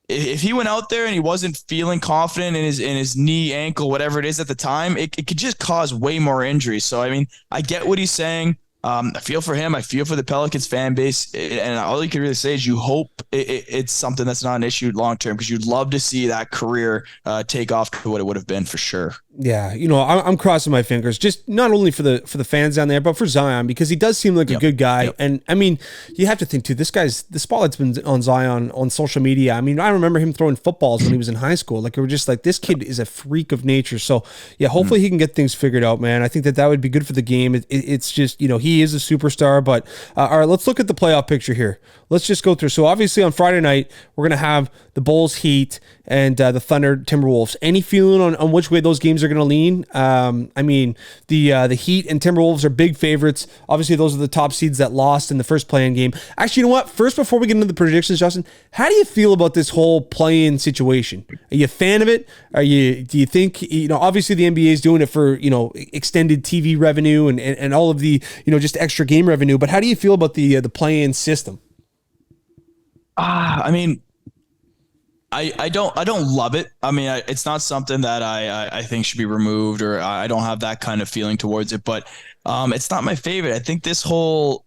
if he went out there and he wasn't feeling confident in his knee, ankle, whatever it is at the time, it could just cause way more injuries. So, I mean, I get what he's saying. I feel for him. I feel for the Pelicans fan base. And all you can really say is you hope it's something that's not an issue long term, because you'd love to see that career take off to what it would have been for sure. Yeah, I'm crossing my fingers, just not only for the fans down there, but for Zion, because he does seem like a good guy. Yep. And I mean, you have to think too, the spotlight's been on Zion on social media. I mean, I remember him throwing footballs when he was in high school. Like, we were just like, this kid is a freak of nature. So yeah, hopefully he can get things figured out, man. I think that would be good for the game. It's just, he is a superstar. But all right, let's look at the playoff picture here. Let's just go through. So obviously on Friday night, we're going to have the Bulls, Heat, and the Thunder, Timberwolves. Any feeling on which way those games are going to lean? I mean, the Heat and Timberwolves are big favorites. Obviously, those are the top seeds that lost in the first play-in game. Actually, you know what? First, before we get into the predictions, Justin, how do you feel about this whole play-in situation? Are you a fan of it? Do you think, obviously the NBA is doing it for, extended TV revenue and all of the, just extra game revenue, but how do you feel about the play-in system? I mean, I don't love it. I mean, it's not something that I think should be removed, or I don't have that kind of feeling towards it, but it's not my favorite. I think this whole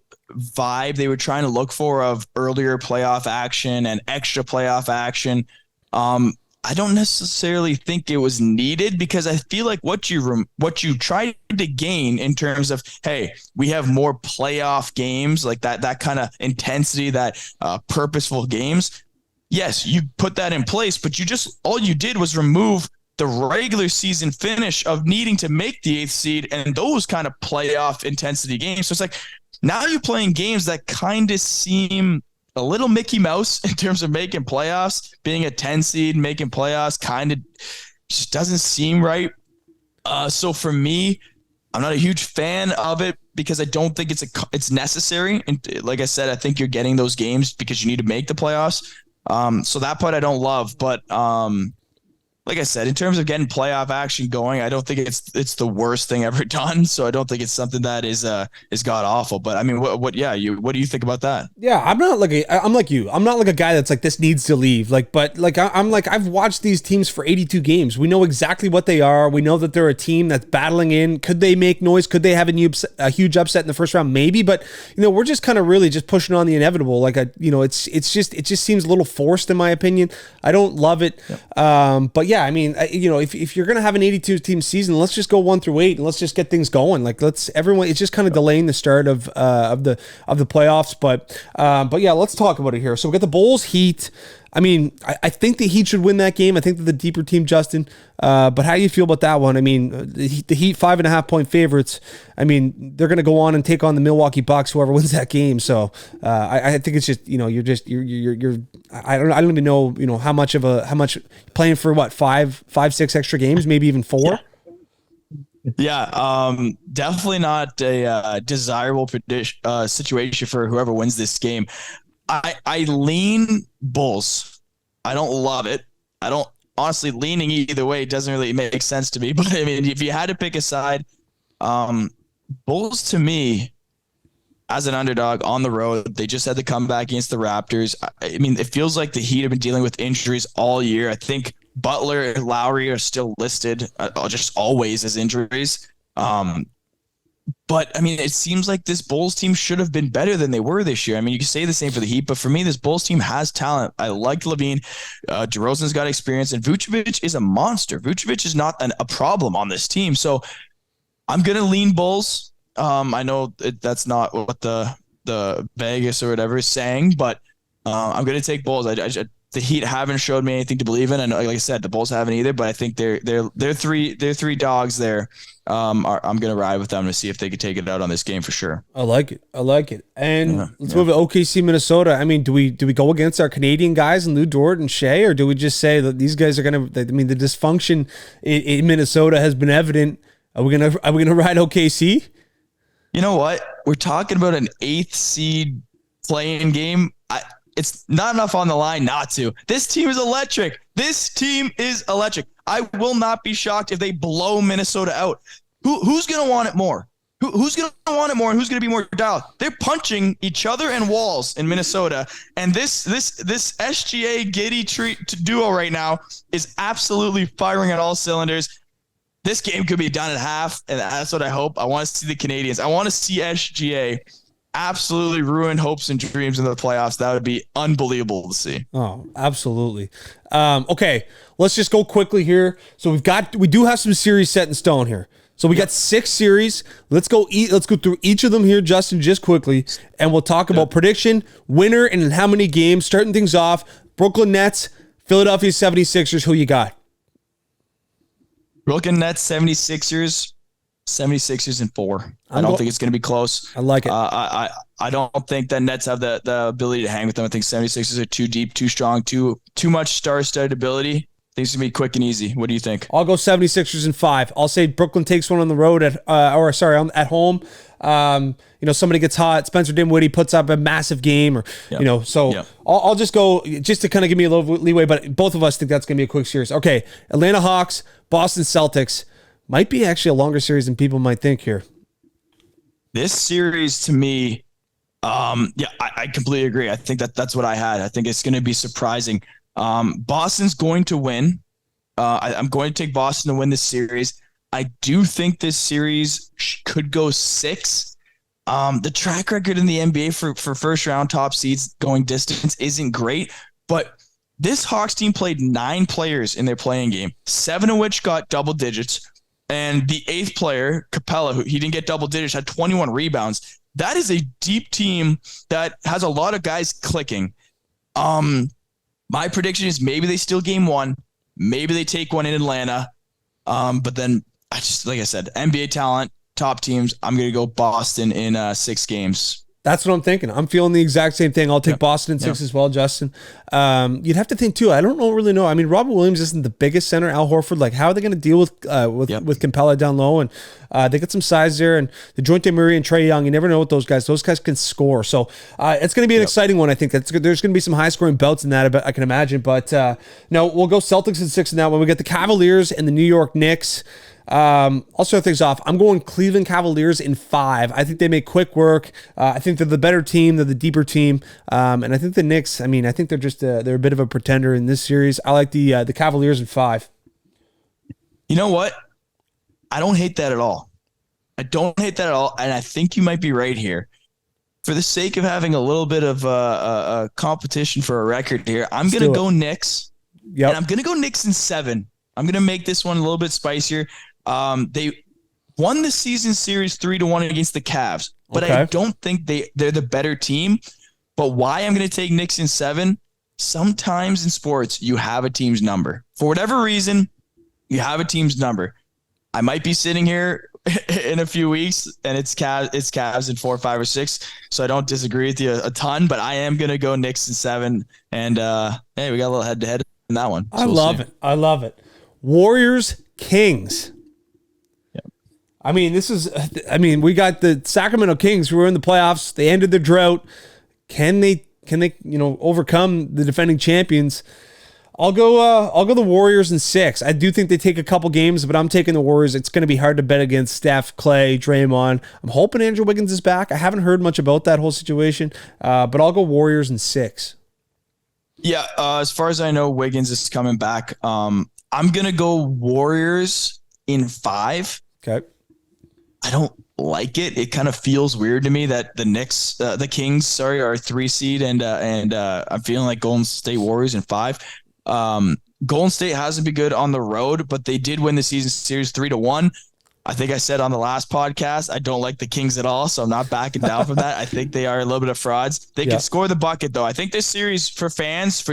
vibe they were trying to look for of earlier playoff action and extra playoff action, I don't necessarily think it was needed, because I feel like what you tried to gain in terms of, hey, we have more playoff games, like that kind of intensity, that purposeful games. Yes, you put that in place, but all you did was remove the regular season finish of needing to make the 8th seed and those kind of playoff intensity games. So it's like, now you're playing games that kind of seem a little Mickey Mouse in terms of making playoffs. Being a 10 seed, making playoffs kind of just doesn't seem right. So for me, I'm not a huge fan of it, because I don't think it's necessary. And like I said, I think you're getting those games because you need to make the playoffs. So that part I don't love, but like I said, in terms of getting playoff action going, I don't think it's the worst thing ever done. So I don't think it's something that is god awful. But I mean, what do you think about that? Yeah, I'm like you. I'm not like a guy that's like this needs to leave. Like, but like I'm like I've watched these teams for 82 games. We know exactly what they are. We know that they're a team that's battling in. Could they make noise? Could they have a huge upset in the first round? Maybe, but we're just kind of really just pushing on the inevitable. Like it just seems a little forced in my opinion. I don't love it. Yep. But yeah, I mean, if you're gonna have an 82 team season, let's just go 1 through 8 and let's just get things going. Like it's just kind of delaying the start of the playoffs. But yeah, let's talk about it here. So we got the Bulls Heat. I mean, I think the Heat should win that game. I think they're the deeper team, Justin. But how do you feel about that one? I mean, the Heat 5.5 point favorites. I mean, they're going to go on and take on the Milwaukee Bucks, whoever wins that game. So I think it's just you're I don't even know how much playing for what 5-6 extra games, maybe even 4. Yeah, definitely not a desirable situation for whoever wins this game. I lean Bulls. I don't love it. I don't honestly leaning either way doesn't really make sense to me. But I mean, if you had to pick a side, Bulls to me as an underdog on the road, they just had to come back against the Raptors. I mean, it feels like the Heat have been dealing with injuries all year. I think Butler and Lowry are still listed just always as injuries. But I mean, it seems like this Bulls team should have been better than they were this year. I mean, you can say the same for the Heat, but for me, this Bulls team has talent. I like Levine. DeRozan's got experience, and Vucevic is a monster. Vucevic is not a problem on this team. So I'm going to lean Bulls. I know that's not what the Vegas or whatever is saying, but I'm going to take Bulls. The Heat haven't showed me anything to believe in, and like I said, the Bulls haven't either. But I think they're three dogs there. I'm gonna ride with them to see if they could take it out on this game for sure. I like it. And let's move to OKC, Minnesota. I mean, do we go against our Canadian guys and Lou Dort and Shea, or do we just say that these guys are gonna? I mean, the dysfunction in Minnesota has been evident. Are we gonna ride OKC? You know what? We're talking about an 8th seed playing game. It's not enough on the line not to. This team is electric. I will not be shocked if they blow Minnesota out. Who's going to want it more? Who's going to want it more, and who's going to be more dialed? They're punching each other and walls in Minnesota, and this SGA Giddy duo right now is absolutely firing on all cylinders. This game could be done at half, and that's what I hope. I want to see the Canadians. I want to see SGA absolutely ruin hopes and dreams in the playoffs. That would be unbelievable to see. Oh, absolutely. Okay, let's just go quickly here. So we do have some series set in stone here. So we got 6 series. Let's go through each of them here, Justin, just quickly, and we'll talk about prediction, winner, and in how many games. Starting things off, Brooklyn Nets, Philadelphia 76ers. Who you got? Brooklyn Nets, 76ers in 4. I don't think it's going to be close. I like it. I don't think that Nets have the ability to hang with them. I think 76ers are too deep, too strong, too much star-studded ability. I think it's going to be quick and easy. What do you think? I'll go 76ers in 5. I'll say Brooklyn takes one on the road at home. Somebody gets hot. Spencer Dinwiddie puts up a massive game, I'll just go just to kind of give me a little leeway, but both of us think that's going to be a quick series. Okay, Atlanta Hawks, Boston Celtics. Might be actually a longer series than people might think here. This series to me, I completely agree. I think that's what I had. I think it's going to be surprising. Boston's going to win. I'm going to take Boston to win this series. I do think this series could go 6. The track record in the NBA for first round top seeds going distance isn't great, but this Hawks team played 9 players in their playing game, 7 of which got double digits. And the 8th player, Capella, who he didn't get double digits, had 21 rebounds. That is a deep team that has a lot of guys clicking. My prediction is maybe they steal game 1. Maybe they take one in Atlanta. But then, like I said, NBA talent, top teams. I'm going to go Boston in 6 games. That's what I'm thinking. I'm feeling the exact same thing. I'll take Boston in 6 as well, Justin. You'd have to think too. I don't really know. I mean, Robert Williams isn't the biggest center. Al Horford, like, how are they going to deal with Capella down low? And they got some size there. And the Dejounte Murray and Trae Young, you never know what those guys. Those guys can score. So it's going to be an exciting one. I think there's going to be some high scoring bouts in that. I can imagine. But no, we'll go Celtics in 6 in that one. We got the Cavaliers and the New York Knicks. I'll start things off. I'm going Cleveland Cavaliers in 5. I think they make quick work. I think they're the better team. They're the deeper team. And I think the Knicks, I mean, I think they're just they're a bit of a pretender in this series. I like the Cavaliers in 5. You know what? I don't hate that at all. And I think you might be right here. For the sake of having a little bit of a competition for a record here, I'm going to go Knicks. Yep. And I'm going to go Knicks in 7. I'm going to make this one a little bit spicier. They won the season series 3-1 against the Cavs, but I don't think they're the better team. But why I'm going to take Knicks in 7? Sometimes in sports, you have a team's number. For whatever reason, you have a team's number. I might be sitting here in a few weeks and it's Cavs in 4, 5, or 6. So I don't disagree with you a ton, but I am going to go Knicks in 7. And hey, we got a little head to head in that one. So I love it. Warriors Kings. I mean, we got the Sacramento Kings who were in the playoffs. They ended their drought. Can they, overcome the defending champions? I'll go the Warriors in 6. I do think they take a couple games, but I'm taking the Warriors. It's going to be hard to bet against Steph, Clay, Draymond. I'm hoping Andrew Wiggins is back. I haven't heard much about that whole situation, but I'll go Warriors in 6. Yeah, as far as I know, Wiggins is coming back. I'm going to go Warriors in 5. Okay. I don't like it. It kind of feels weird to me that the Kings, are 3 seed and I'm feeling like Golden State Warriors in 5. Golden State hasn't been good on the road, but they did win the season series 3-1. I think I said on the last podcast, I don't like the Kings at all, so I'm not backing down from that. I think they are a little bit of frauds. They can score the bucket, though. I think this series, for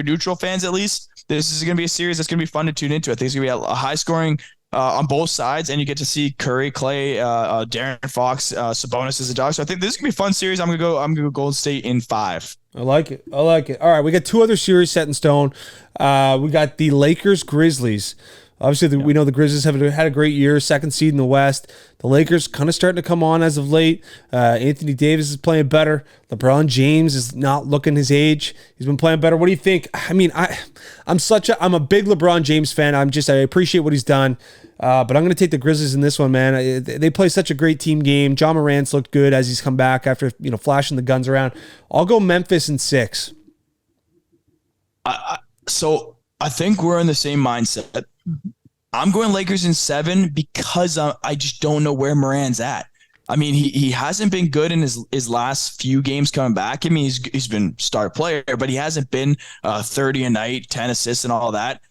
neutral fans at least, this is going to be a series that's going to be fun to tune into. I think it's going to be a high-scoring on both sides, and you get to see Curry, Clay, Darren Fox, Sabonis as a dog. So I think this is going to be a fun series. I'm going to go Golden State in 5. I like it. All right, we got 2 other series set in stone. We got the Lakers Grizzlies. Obviously, we know the Grizzlies have had a great year, 2nd seed in the West. The Lakers kind of starting to come on as of late. Anthony Davis is playing better. LeBron James is not looking his age. He's been playing better. What do you think? I mean, I'm a big LeBron James fan. I appreciate what he's done. But I'm going to take the Grizzlies in this one, man. They play such a great team game. John Morant's looked good as he's come back after flashing the guns around. I'll go Memphis in 6. So I think we're in the same mindset. I'm going Lakers in 7 because I just don't know where Morant's at. I mean, he hasn't been good in his last few games coming back. I mean, he's been star player, but he hasn't been 30 a night, 10 assists and all that.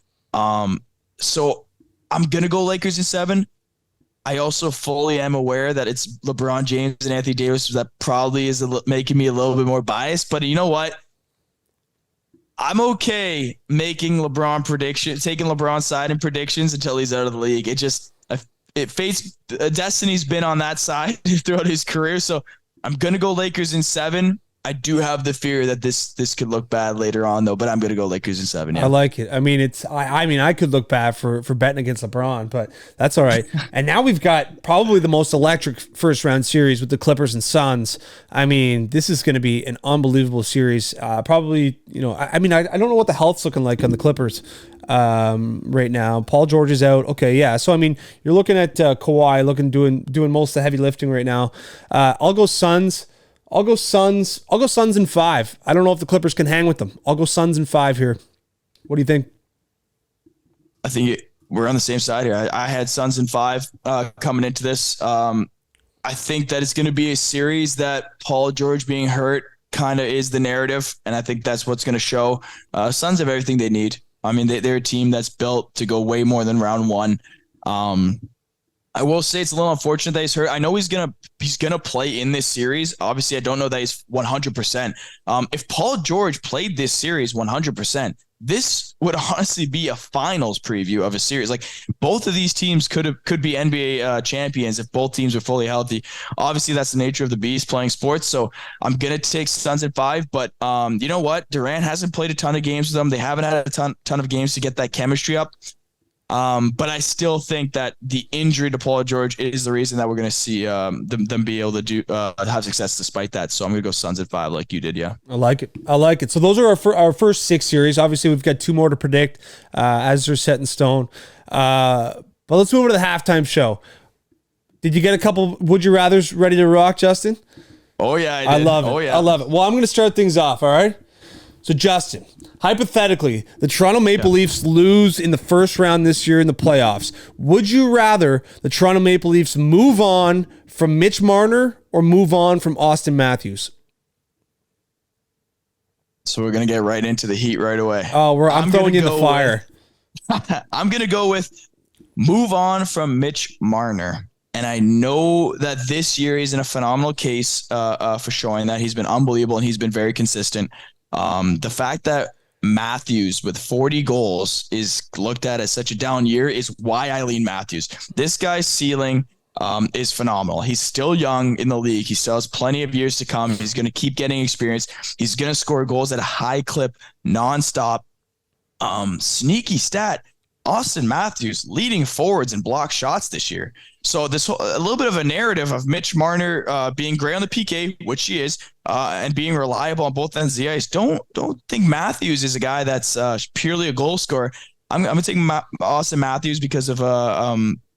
So I'm going to go Lakers in 7. I also fully am aware that it's LeBron James and Anthony Davis that probably is making me a little bit more biased. But you know what? I'm okay making taking LeBron's side in predictions until he's out of the league. Destiny's been on that side throughout his career. So I'm going to go Lakers in 7. I do have the fear that this could look bad later on, though, but I'm going to go Lakers in 7. Yeah. I like it. I mean, I could look bad for betting against LeBron, but that's all right. And now we've got probably the most electric first round series with the Clippers and Suns. I mean, this is going to be an unbelievable series. Probably, I don't know what the health's looking like on the Clippers right now. Paul George is out. Okay, yeah. So I mean, you're looking at Kawhi doing most of the heavy lifting right now. I'll go Suns. I'll go Suns in 5. I don't know if the Clippers can hang with them. I'll go Suns in 5 here. What do you think? I think we're on the same side here. I had Suns in 5 coming into this. I think that it's going to be a series that Paul George being hurt kind of is the narrative, and I think that's what's going to show. Suns have everything they need. I mean, they're a team that's built to go way more than round 1. I will say it's a little unfortunate that he's hurt. I know he's gonna play in this series. Obviously, I don't know that he's 100%. If Paul George played this series 100%, this would honestly be a finals preview of a series. Like both of these teams could be NBA champions if both teams were fully healthy. Obviously, that's the nature of the beast playing sports. So I'm gonna take Suns in 5. But you know what? Durant hasn't played a ton of games with them. They haven't had a ton of games to get that chemistry up. But I still think that the injury to Paul George is the reason that we're going to see them be able to have success despite that. So I'm going to go Suns at 5 like you did, yeah. I like it. So those are our first 6 series. Obviously, we've got 2 more to predict as they're set in stone. But let's move over to the halftime show. Did you get a couple Would You Rathers ready to rock, Justin? Oh, yeah, I did. I love it. Oh, yeah. I love it. Well, I'm going to start things off, all right? So, Justin, hypothetically, the Toronto Maple Leafs lose in the first round this year in the playoffs. Would you rather the Toronto Maple Leafs move on from Mitch Marner or move on from Austin Matthews? So we're going to get right into the heat right away. Oh, I'm throwing you in the fire. I'm going to go with move on from Mitch Marner. And I know that this year he's in a phenomenal case for showing that he's been unbelievable and he's been very consistent. The fact that Matthews with 40 goals is looked at as such a down year is why I lean Matthews. This guy's ceiling is phenomenal. He's still young in the league. He still has plenty of years to come. He's going to keep getting experience. He's going to score goals at a high clip, nonstop. Sneaky stat. Austin Matthews leading forwards in block shots this year. So a little bit of a narrative of Mitch Marner being great on the PK, which he is, and being reliable on both ends of the ice. Don't think Matthews is a guy that's purely a goal scorer. I'm going to take Austin Matthews because of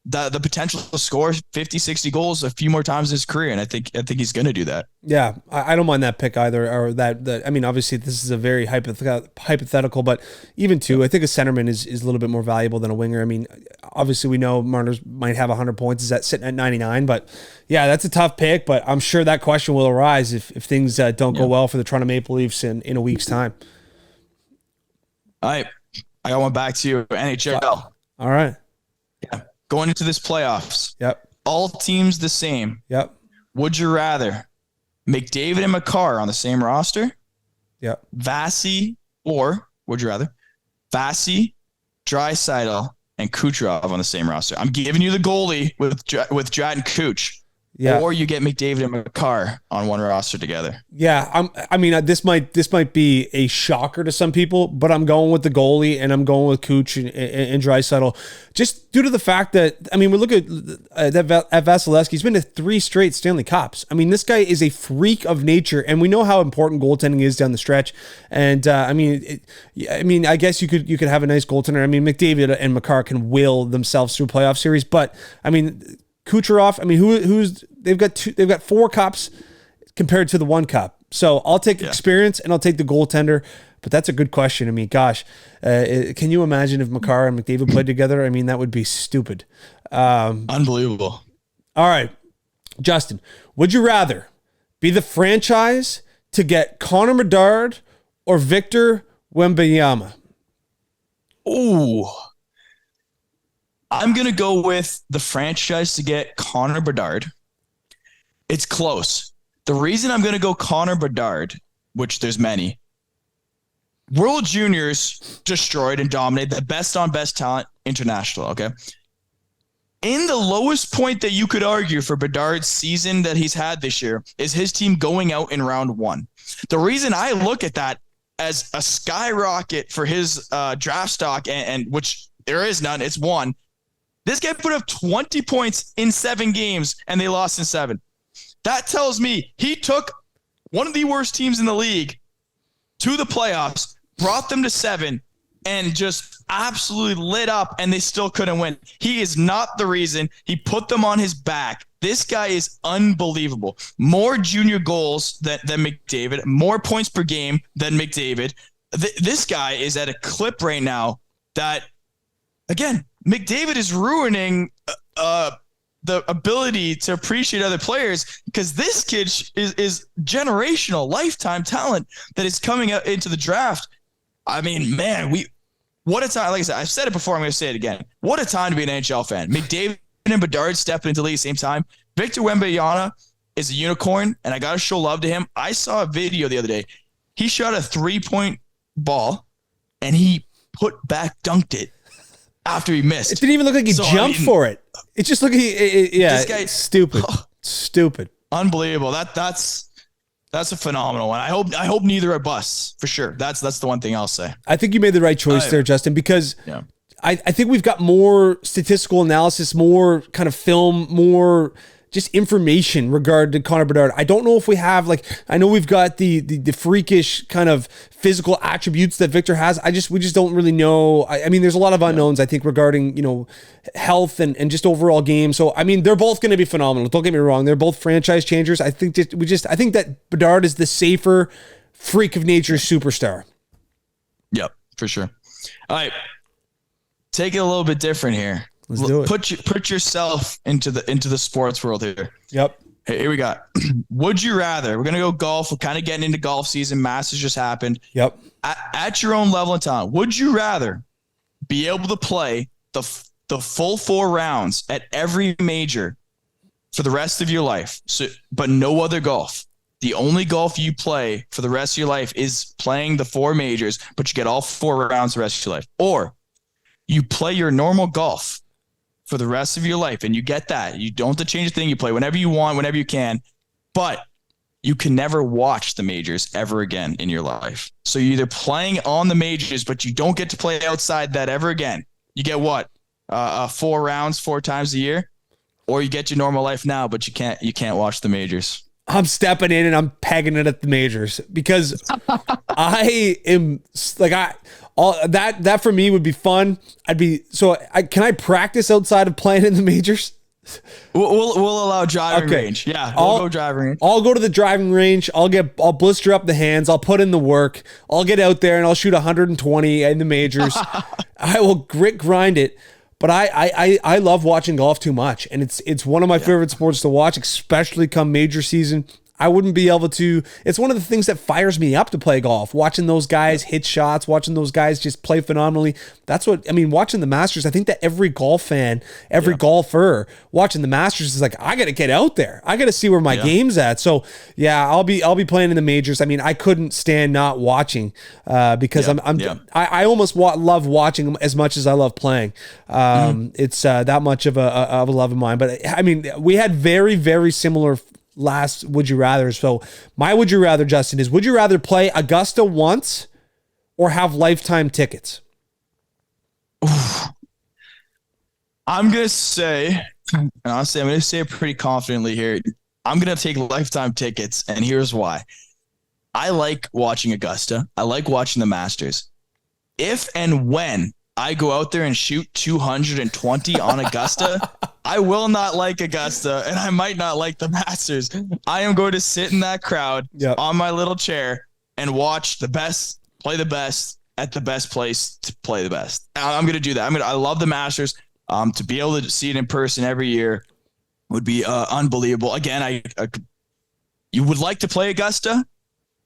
the potential to score 50, 60 goals a few more times in his career, and I think he's going to do that. Yeah, I don't mind that pick either. Or that I mean, obviously this is a very hypothetical, but even too, I think a centerman is a little bit more valuable than a winger. I mean, obviously we know Marner's might have 100 points, is that sitting at 99, but yeah, that's a tough pick. But I'm sure that question will arise if things don't go well for the Toronto Maple Leafs in a week's time. All right, I got one back to you, NHL. All right. Yeah. Going into this playoffs, all teams the same. Yep. Would you rather McDavid and Makar on the same roster? Yep. Vasi, or would you rather Vasi, Draisaitl, and Kucherov on the same roster? I'm giving you the goalie with Jad and Kuch. Yeah. Or you get McDavid and Makar on one roster together. Yeah, I mean, this might be a shocker to some people, but I'm going with the goalie, and I'm going with Kuch and Draisaitl, just due to the fact that, I mean, we look at Vasilevsky. He's been to 3 straight Stanley Cups. I mean, this guy is a freak of nature, and we know how important goaltending is down the stretch. And I mean, I guess you could have a nice goaltender. I mean, McDavid and Makar can will themselves through playoff series, but I mean, Kucherov, I mean, they've got 4 cups compared to the 1 cup. So I'll take experience and I'll take the goaltender, but that's a good question. I mean, gosh, can you imagine if Makar and McDavid played together? I mean, that would be stupid. Unbelievable. All right, Justin, would you rather be the franchise to get Connor Bedard or Victor Wembanyama? Ooh. I'm going to go with the franchise to get Connor Bedard. It's close. The reason I'm going to go Connor Bedard, which there's many, World Juniors destroyed and dominated the best on best talent international, okay? In the lowest point that you could argue for Bedard's season that he's had this year is his team going out in round 1. The reason I look at that as a skyrocket for his draft stock, and which there is none, it's 1. This guy put up 20 points in 7 games, and they lost in 7. That tells me he took one of the worst teams in the league to the playoffs, brought them to 7, and just absolutely lit up, and they still couldn't win. He is not the reason. He put them on his back. This guy is unbelievable. More junior goals than McDavid, more points per game than McDavid. This guy is at a clip right now that, again, McDavid is ruining the ability to appreciate other players because this kid is generational, lifetime talent that is coming out into the draft. I mean, man, what a time. Like I said, I've said it before, I'm going to say it again. What a time to be an NHL fan. McDavid and Bedard stepping into the league at the same time. Victor Wembanyama is a unicorn, and I got to show love to him. I saw a video the other day. He shot a 3-point ball and he dunked it after he missed. It didn't even look like he jumped for it. It just looked this guy, stupid. Stupid. Unbelievable. That's a phenomenal one. I hope neither are busts for sure. That's the one thing I'll say. I think you made the right choice there, Justin, because I think we've got more statistical analysis, more kind of film, more just information regarding Connor Bedard. I don't know if we have, like, I know we've got the freakish kind of physical attributes that Victor has. We just don't really know. I mean, there's a lot of unknowns, I think, regarding, health and just overall game. So, I mean, they're both going to be phenomenal. Don't get me wrong. They're both franchise changers. I think that Bedard is the safer freak of nature superstar. Yep, for sure. All right. Take it a little bit different here. Let's do it. Put yourself into the sports world here. Yep. Here we got. Would you rather? We're gonna go golf. We're kind of getting into golf season. Masters just happened. Yep. At your own level in town, would you rather be able to play the full 4 rounds at every major for the rest of your life? But no other golf. The only golf you play for the rest of your life is playing the 4 majors, but you get all 4 rounds the rest of your life. Or you play your normal golf for the rest of your life, and you get that. You don't have to change a thing. You play whenever you want, whenever you can, but you can never watch the majors ever again in your life. So you're either playing on the majors, but you don't get to play outside that ever again. You get what? 4 rounds 4 times a year, or you get your normal life now, but you can't watch the majors. I'm stepping in and I'm pegging it at the majors because I am like, that for me would be fun. Can I practice outside of playing in the majors? We'll allow driving range. Yeah, we'll go driving range. I'll go to the driving range. I'll blister up the hands. I'll put in the work. I'll get out there and I'll shoot 120 in the majors. I will grind it. But I love watching golf too much, and it's one of my favorite sports to watch, especially come major season. I wouldn't be able to. It's one of the things that fires me up to play golf. Watching those guys hit shots, watching those guys just play phenomenally. That's what I mean. Watching the Masters, I think that every golf fan, every golfer watching the Masters is like, I got to get out there. I got to see where my game's at. So yeah, I'll be playing in the majors. I mean, I couldn't stand not watching because I almost love watching as much as I love playing. It's that much of a love of mine. But I mean, we had very, very similar last would you rather. So my would you rather, Justin, is would you rather play Augusta once or have lifetime tickets? I'm gonna say, and honestly, I'm gonna say it pretty confidently here. I'm gonna take lifetime tickets, and here's why. I like watching Augusta. I like watching the Masters. If and when I go out there and shoot 220 on Augusta, I will not like Augusta, and I might not like the Masters. I am going to sit in that crowd on my little chair and watch the best play the best at the best place to play the best. I'm going to do that. I love the Masters. To be able to see it in person every year would be unbelievable. Again, you would like to play Augusta,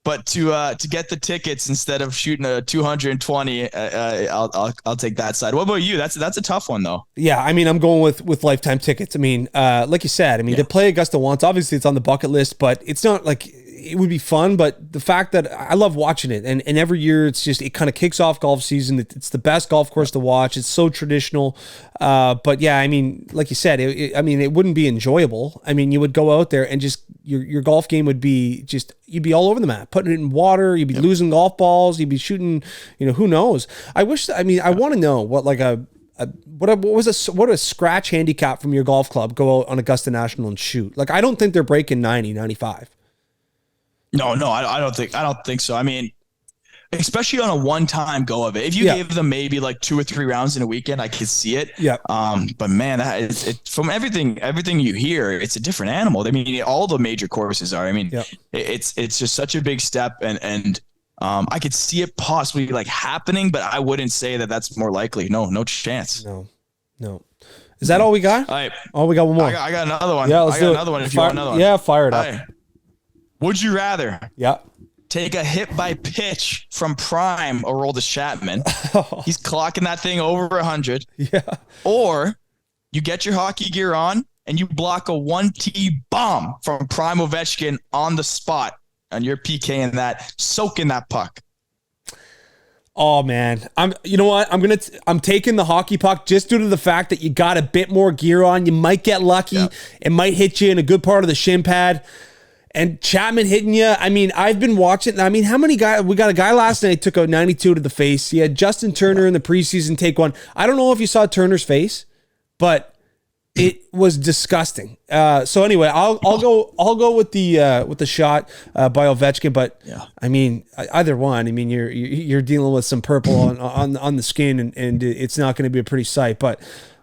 but to get the tickets instead of shooting a 220, I'll take that side. What about you? That's a tough one though. Yeah, I mean, I'm going with lifetime tickets. I mean, like you said, I mean, to play Augusta once, obviously it's on the bucket list, but it's not like it would be fun. But the fact that I love watching it, and every year it kind of kicks off golf season. It's the best golf course to watch. It's so traditional. But yeah, I mean, like you said, it wouldn't be enjoyable. I mean, you would go out there and just your golf game would be just, you'd be all over the map, putting it in water. You'd be losing golf balls. You'd be shooting, who knows? I want to know what like what a scratch handicap from your golf club go out on Augusta National and shoot. Like, I don't think they're breaking 90, 95. No, I don't think so. I mean, especially on a one-time go of it. If you gave them maybe like 2 or 3 rounds in a weekend, I could see it. Yeah. But man, from everything you hear, it's a different animal. I mean, all the major courses are. I mean, it's just such a big step, and I could see it possibly like happening, but I wouldn't say that that's more likely. No chance. No. Is that all we got? All right. Oh, we got one more. I got another one. Yeah, let's do another one. If you want another one. Yeah, fire it up. Right. Would you rather? Yeah. Take a hit by pitch from Prime or Aroldis Chapman. He's clocking that thing over 100. Yeah. Or you get your hockey gear on and you block a 1T bomb from Prime Ovechkin on the spot, and you're PKing that, soaking that puck. Oh man, you know what? I'm taking the hockey puck just due to the fact that you got a bit more gear on. You might get lucky. Yep. It might hit you in a good part of the shin pad. And Chapman hitting you. I mean, I've been watching. I mean, how many guys? We got a guy last night took out 92 to the face. He had Justin Turner in the preseason take one. I don't know if you saw Turner's face, but it was disgusting. So anyway, I'll go with the shot by Ovechkin. But yeah. I mean, either one. I mean, you're dealing with some purple on the skin, and it's not going to be a pretty sight. But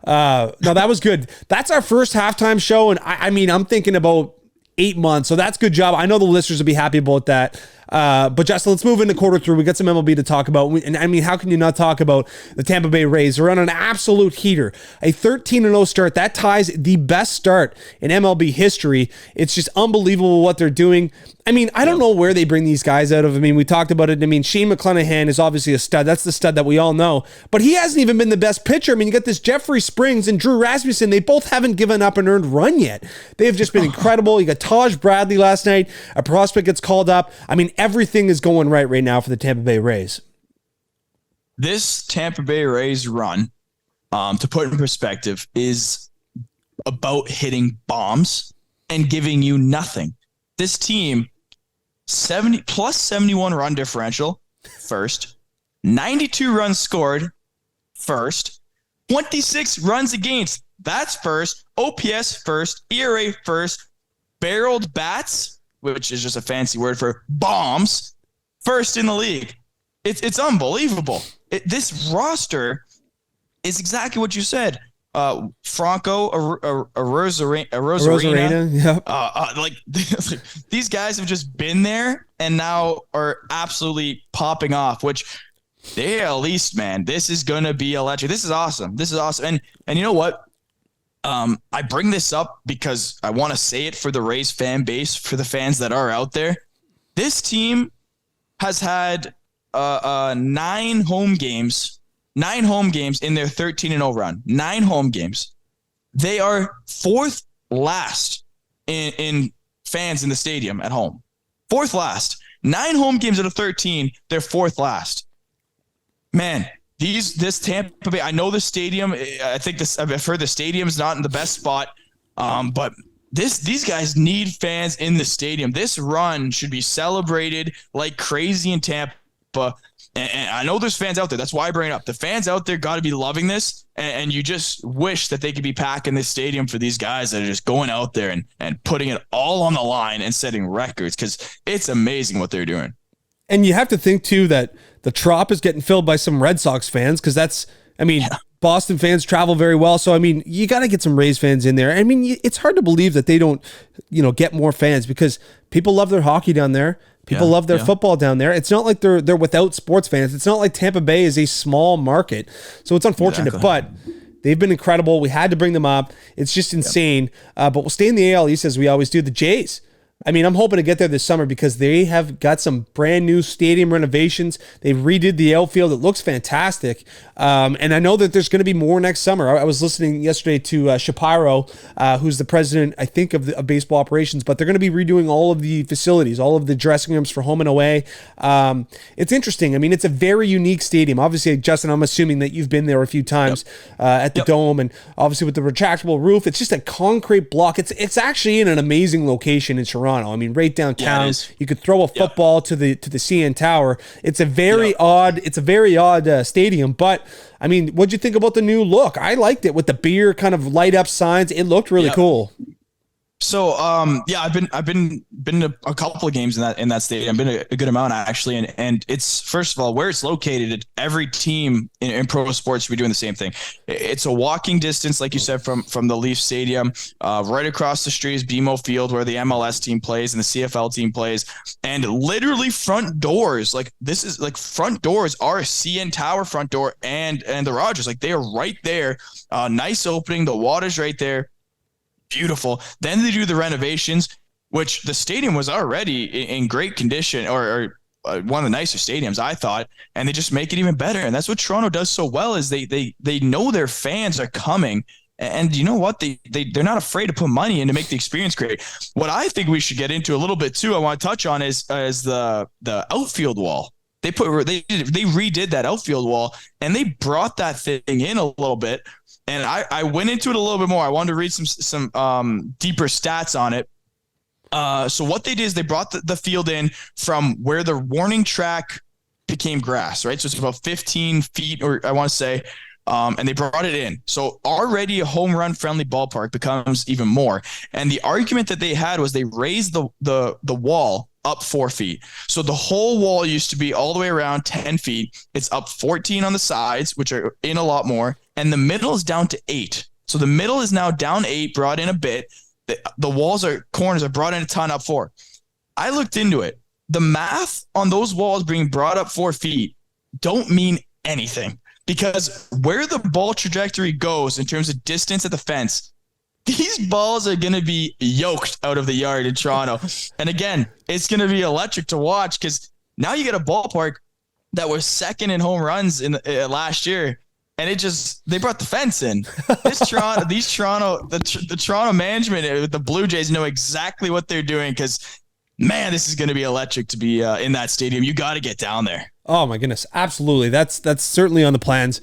no, that was good. That's our first halftime show, and I mean, I'm thinking about 8 months. So that's good job. I know the listeners will be happy about that. But Justin, let's move into quarter three. We got some MLB to talk about. And I mean, how can you not talk about the Tampa Bay Rays? They're on an absolute heater. A 13-0 start. That ties the best start in MLB history. It's just unbelievable what they're doing. I mean, I don't know where they bring these guys out of. I mean, we talked about it. I mean, Shane McClanahan is obviously a stud. That's the stud that we all know. But he hasn't even been the best pitcher. I mean, you got this Jeffrey Springs and Drew Rasmussen. They both haven't given up an earned run yet. They have just been incredible. You got Taj Bradley last night. A prospect gets called up. I mean, everything is going right now for the Tampa Bay Rays. This Tampa Bay Rays run, to put in perspective, is about hitting bombs and giving you nothing. This team, 70 plus 71 run differential, first, 92 runs scored, first, 26 runs against, that's first, OPS first, ERA first, barreled bats, which is just a fancy word for bombs, first in the league. It's unbelievable. This roster is exactly what you said. Franco, Arozarena. Yep. Like these guys have just been there and now are absolutely popping off, which they at least, man, this is going to be electric. This is awesome. And you know what? I bring this up because I want to say it for the Rays fan base, for the fans that are out there. This team has had 9 home games in their 13-0 run. 9 home games. They are 4th last in fans in the stadium at home. 4th last. 9 home games out of 13, they're 4th last. Man, this Tampa Bay, I know the stadium, I've heard the stadium's not in the best spot, but these guys need fans in the stadium. This run should be celebrated like crazy in Tampa. And I know there's fans out there. That's why I bring it up. The fans out there got to be loving this, and you just wish that they could be packing this stadium for these guys that are just going out there and putting it all on the line and setting records, because it's amazing what they're doing. And you have to think, too, that the Trop is getting filled by some Red Sox fans, because that's, I mean, Boston fans travel very well. So, I mean, you got to get some Rays fans in there. I mean, it's hard to believe that they don't, get more fans, because people love their hockey down there. People love their football down there. It's not like they're without sports fans. It's not like Tampa Bay is a small market. So it's unfortunate, but they've been incredible. We had to bring them up. It's just insane. But we'll stay in the AL East as we always do. The Jays. I mean, I'm hoping to get there this summer because they have got some brand new stadium renovations. They redid the outfield. It looks fantastic. And I know that there's going to be more next summer. I was listening yesterday to Shapiro, who's the president, I think, of baseball operations, but they're going to be redoing all of the facilities, all of the dressing rooms for home and away. It's interesting. I mean, it's a very unique stadium. Obviously, Justin, I'm assuming that you've been there a few times at the Dome, and obviously with the retractable roof, it's just a concrete block. It's actually in an amazing location in Toronto. I mean, right downtown. You could throw a football to the CN Tower. It's a very odd. It's a very odd stadium. But I mean, what'd you think about the new look? I liked it with the beer kind of light up signs. It looked really cool. So, I've been to a couple of games in that stadium. I've been a good amount actually, and it's, first of all, where it's located. Every team in pro sports should be doing the same thing. It's a walking distance, like you said, from the Leaf Stadium. Right across the street is BMO Field, where the MLS team plays and the CFL team plays, and literally front doors. Like, this is like front doors are CN Tower front door and the Rogers. Like, they are right there. Nice opening. The water's right there. Beautiful. Then they do the renovations, which the stadium was already in great condition, or one of the nicer stadiums, I thought, and they just make it even better. And that's what Toronto does so well, is they know their fans are coming, and you know what? They're not afraid to put money in to make the experience great. What I think we should get into a little bit too, I want to touch on is the outfield wall. they redid that outfield wall, and they brought that thing in a little bit. And I went into it a little bit more. I wanted to read some deeper stats on it. So what they did is they brought the field in from where the warning track became grass, right? So it's about 15 feet, or I want to say, and they brought it in. So already a home run friendly ballpark becomes even more. And the argument that they had was they raised the wall up 4 feet. So the whole wall used to be all the way around 10 feet. It's up 14 on the sides, which are in a lot more. And the middle is down to 8. So the middle is now down 8, brought in a bit. The corners are brought in a ton, up 4. I looked into it. The math on those walls being brought up 4 feet don't mean anything, because where the ball trajectory goes in terms of distance at the fence, these balls are going to be yoked out of the yard in Toronto. And again, it's going to be electric to watch, because now you get a ballpark that was second in home runs in last year, and they brought the fence in. The Toronto management with the Blue Jays know exactly what they're doing, because man, this is going to be electric to be in that stadium. You got to get down there. Oh my goodness, absolutely. That's certainly on the plans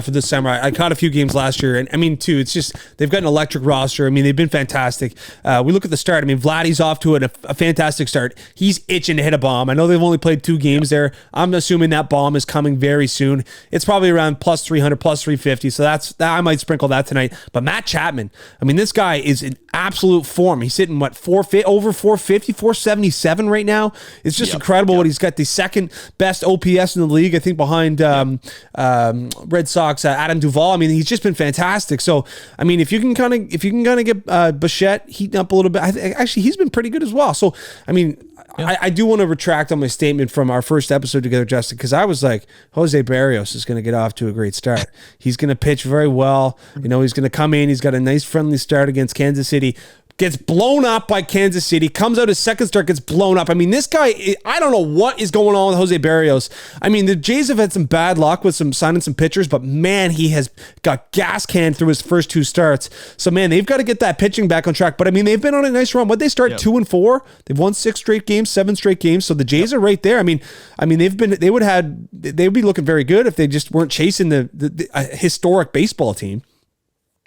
for this summer. I caught a few games last year, and I mean, too, it's just they've got an electric roster. I mean, they've been fantastic. We look at the start. I mean, Vladdy's off to a fantastic start. He's itching to hit a bomb. I know they've only played 2 games there. I'm assuming that bomb is coming very soon. It's probably around plus 300, plus 350. So I might sprinkle that tonight. But Matt Chapman, I mean, this guy is in absolute form. He's hitting over 450, 477 right now. It's just incredible what he's got. The second best OPS in the league, I think, behind Red Sox Adam Duvall. I mean, he's just been fantastic. So, I mean, if you can kind of get Bichette heating up a little bit, actually he's been pretty good as well. So, I mean, I do want to retract on my statement from our first episode together, Justin, because I was like, Jose Barrios is going to get off to a great start. He's going to pitch very well. You know, he's going to come in. He's got a nice friendly start against Kansas City. Gets blown up by Kansas City, comes out his second start, gets blown up. I mean, this guy, I don't know what is going on with Jose Barrios. I mean, the Jays have had some bad luck with signing some pitchers, but man, he has got gas canned through his first 2 starts. So man, they've got to get that pitching back on track. But I mean, they've been on a nice run. What'd they start 2-4? They've won 6 straight games, 7 straight games. So the Jays are right there. I mean, they would be looking very good if they just weren't chasing the historic baseball team.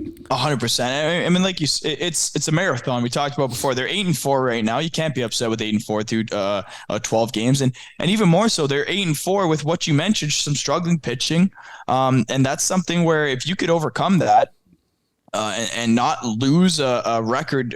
100%. I mean, like it's a marathon. We talked about before. They're 8-4 right now. You can't be upset with 8-4 through 12 games, and even more so, they're 8-4 with what you mentioned, some struggling pitching. And that's something where if you could overcome that and not lose a record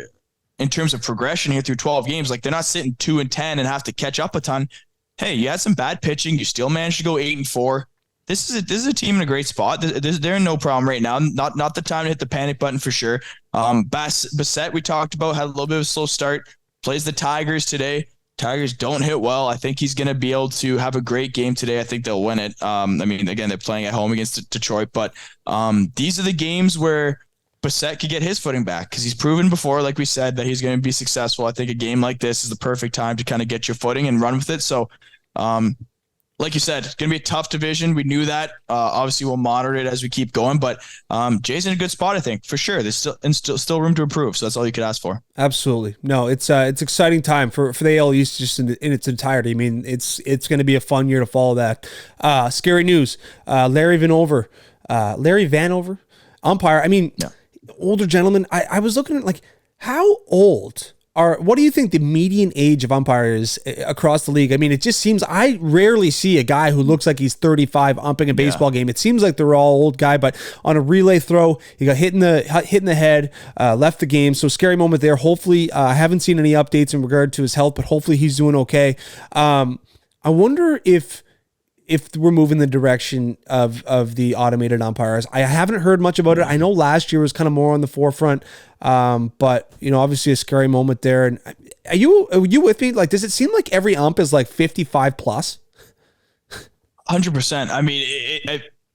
in terms of progression here through 12 games, like they're not sitting 2-10 and have to catch up a ton. Hey, you had some bad pitching. You still managed to go 8-4. This is a team in a great spot. They're in no problem right now. Not the time to hit the panic button for sure. Bassett, we talked about, had a little bit of a slow start. Plays the Tigers today. Tigers don't hit well. I think he's going to be able to have a great game today. I think they'll win it. I mean, again, they're playing at home against Detroit, but these are the games where Bassett could get his footing back, because he's proven before, like we said, that he's going to be successful. I think a game like this is the perfect time to kind of get your footing and run with it. So, like you said, it's going to be a tough division. We knew that. Obviously, we'll monitor it as we keep going. But Jay's in a good spot, I think, for sure. There's still room to improve. So that's all you could ask for. Absolutely. No, it's exciting time for the AL East just in its entirety. I mean, it's going to be a fun year to follow that. Scary news. Larry Vanover, umpire. I mean, older gentleman. I was looking at, like, how old what do you think the median age of umpires across the league? I mean, it just seems, I rarely see a guy who looks like he's 35 umping a baseball game. It seems like they're all old guy, but on a relay throw, he got hit in the head, left the game. So scary moment there. Hopefully, I haven't seen any updates in regard to his health, but hopefully he's doing okay. I wonder if we're moving the direction of the automated umpires. I haven't heard much about it. I know last year was kind of more on the forefront, but obviously a scary moment there. And are you with me? Like, does it seem like every ump is like 55 plus? 100%. I mean,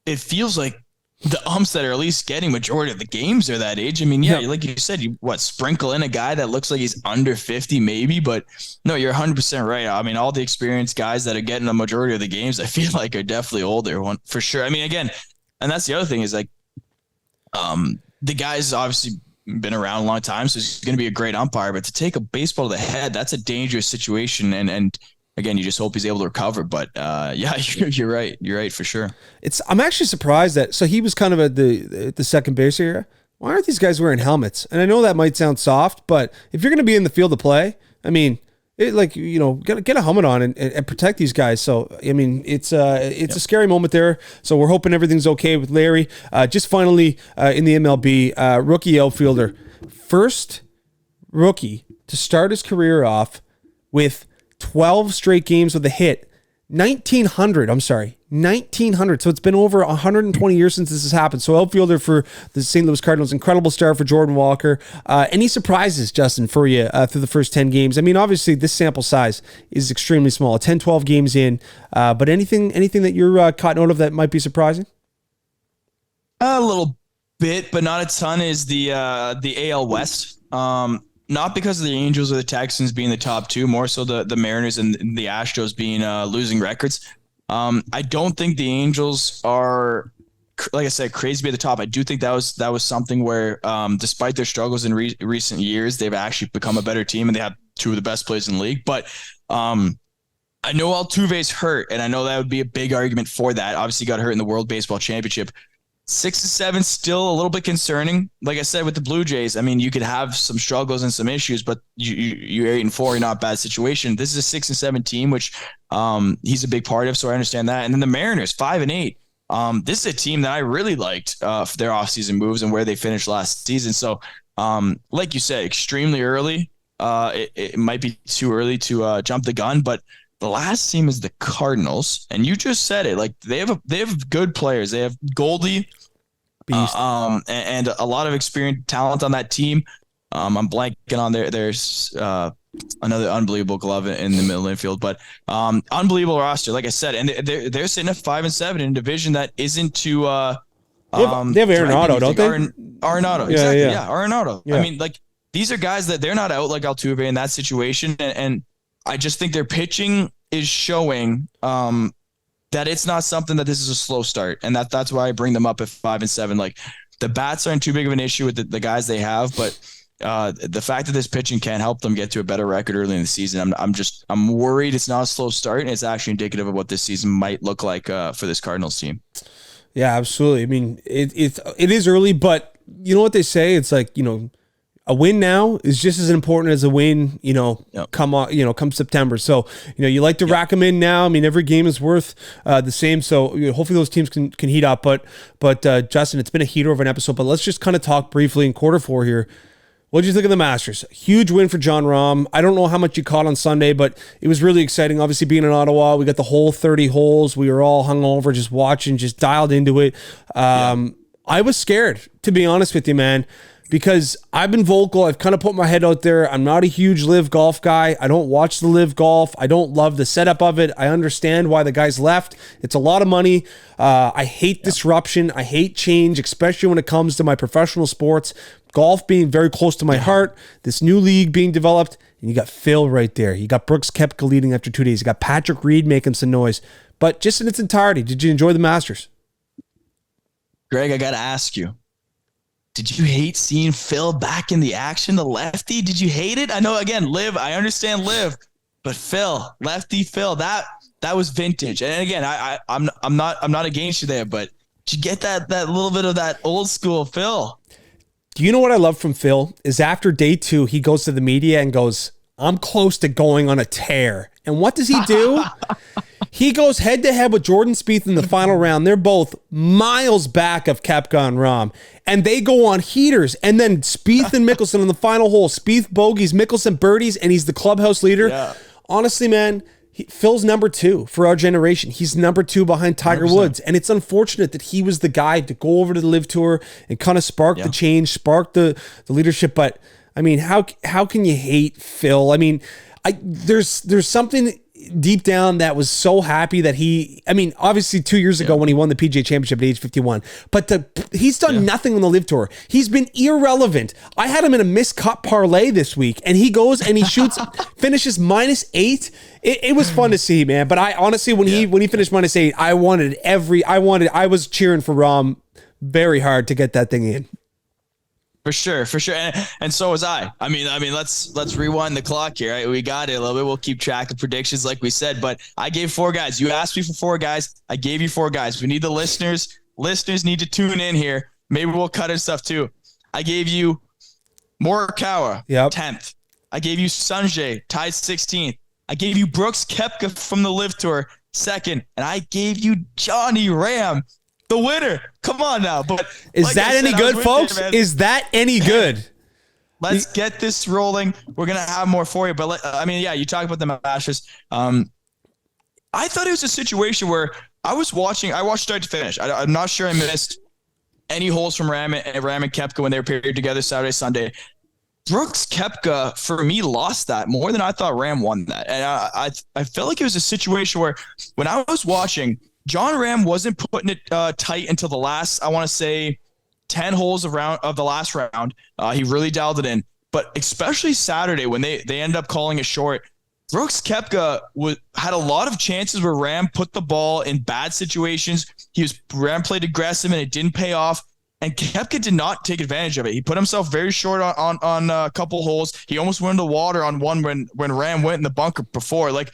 it feels like the umps that are at least getting majority of the games are that age. I mean, like you said, sprinkle in a guy that looks like he's under 50 maybe, but no, you're 100% right. I mean, all the experienced guys that are getting the majority of the games, I feel like are definitely older, one for sure. I mean, again, and that's the other thing is, like, the guy's obviously been around a long time, so he's going to be a great umpire, but to take a baseball to the head, that's a dangerous situation. And again, you just hope he's able to recover. But yeah, you're right. You're right for sure. I'm actually surprised that, so he was kind of at the second base area. Why aren't these guys wearing helmets? And I know that might sound soft, but if you're going to be in the field of play, I mean, get a helmet on and protect these guys. So, I mean, it's a scary moment there. So we're hoping everything's okay with Larry. Just finally, in the MLB, rookie outfielder, first rookie to start his career off with 12 straight games with a hit. 1900. So it's been over 120 years since this has happened. So outfielder for the St. Louis Cardinals, incredible start for Jordan Walker. Any surprises, Justin, for you through the first 10 games? I mean, obviously this sample size is extremely small, 10, 12 games in, but anything that you're caught note of that might be surprising? A little bit, but not a ton, is the AL West. Not because of the Angels or the Texans being the top two, more so the Mariners and the Astros being losing records. I don't think the Angels are, like I said, crazy to be at the top. I do think that was something where, despite their struggles in recent years, they've actually become a better team and they have two of the best players in the league. But I know Altuve's hurt, and I know that would be a big argument for that. Obviously, he got hurt in the World Baseball Championship. 6-7 still a little bit concerning. Like I said with the Blue Jays, I mean, you could have some struggles and some issues, but you're 8-4, you're not a bad situation. This is a 6-7 team, which he's a big part of, so I understand that. And then the Mariners, 5-8. This is a team that I really liked for their offseason moves and where they finished last season. So, like you said, extremely early. It might be too early to jump the gun, but the last team is the Cardinals, and you just said it. Like they have good players. They have Goldie, and a lot of experienced talent on that team. I'm blanking on there's another unbelievable glove in the middle infield, but unbelievable roster. Like I said, and they're sitting at 5-7 in a division that isn't too. They have Arenado, don't they? Arenado, exactly. Yeah. Arenado. Yeah. I mean, like these are guys that they're not out like Altuve in that situation, and I just think their pitching is showing that it's not something that this is a slow start, and that's why I bring them up at 5-7. Like the bats aren't too big of an issue with the guys they have, but the fact that this pitching can help them get to a better record early in the season, I'm worried it's not a slow start, and it's actually indicative of what this season might look like for this Cardinals team. Yeah, absolutely. I mean, it is early, but you know what they say? It's like, a win now is just as important as a win, come September. So, you like to rack them in now. I mean, every game is worth the same. So hopefully those teams can heat up. But Justin, it's been a heater of an episode, but let's just kind of talk briefly in quarter four here. What did you think of the Masters? Huge win for Jon Rahm. I don't know how much you caught on Sunday, but it was really exciting. Obviously, being in Ottawa, we got the whole 30 holes. We were all hungover, just watching, just dialed into it. I was scared, to be honest with you, man, because I've been vocal. I've kind of put my head out there. I'm not a huge live golf guy. I don't watch the live golf. I don't love the setup of it. I understand why the guys left. It's a lot of money. I hate disruption. I hate change, especially when it comes to my professional sports. Golf being very close to my heart. This new league being developed. And you got Phil right there. You got Brooks Koepka leading after 2 days. You got Patrick Reed making some noise. But just in its entirety, did you enjoy the Masters? Greg, I got to ask you. Did you hate seeing Phil back in the action, the lefty? Did you hate it? I know, again, Liv, I understand Liv, but Phil, lefty Phil, that was vintage. And again, I'm not against you there, but did you get that little bit of that old school Phil? Do you know what I love from Phil is after day 2, he goes to the media and goes, I'm close to going on a tear. And what does he do? He goes head-to-head with Jordan Spieth in the final round. They're both miles back of Koepka and Rahm. And they go on heaters. And then Spieth and Mickelson in the final hole. Spieth bogeys, Mickelson birdies, and he's the clubhouse leader. Yeah. Honestly, man, Phil's number 2 for our generation. He's number 2 behind Tiger 100%. Woods. And it's unfortunate that he was the guy to go over to the LIV Tour and kind of spark the change, spark the leadership. But, I mean, how can you hate Phil? I mean, there's something deep down that was so happy that obviously 2 years ago when he won the PGA Championship at age 51, but he's done nothing on the LIV Tour. He's been irrelevant. I had him in a missed cut parlay this week, and he goes and he shoots, finishes -8. It was fun to see, man. But I honestly, when he finished -8, I was cheering for Rahm very hard to get that thing in. For sure, and so was I. I mean, let's rewind the clock here. Right? We got it a little bit. We'll keep track of predictions, like we said. But I gave 4 guys. You asked me for 4 guys. I gave you 4 guys. We need the listeners. Listeners need to tune in here. Maybe we'll cut in stuff too. I gave you Morikawa, 10th. I gave you Sanjay, tied 16th. I gave you Brooks Koepka from the Live Tour, 2nd, and I gave you Johnny Ram, the winner. Come on now. But is that any good, folks? Is that any good? Let's get this rolling. We're going to have more for you. But, you talk about the Masters. I thought it was a situation where I watched start to finish. I'm not sure I missed any holes from Ram and Koepka when they were paired together Saturday, Sunday. Brooks Koepka, for me, lost that more than I thought Ram won that. And I felt like it was a situation where when I was watching, John Ram wasn't putting it tight until the last, I want to say, 10 holes of the last round. He really dialed it in. But especially Saturday when they ended up calling it short, Brooks Koepka had a lot of chances where Ram put the ball in bad situations. Ram played aggressive and it didn't pay off. And Koepka did not take advantage of it. He put himself very short on a couple holes. He almost went into the water on one when Ram went in the bunker before. Like,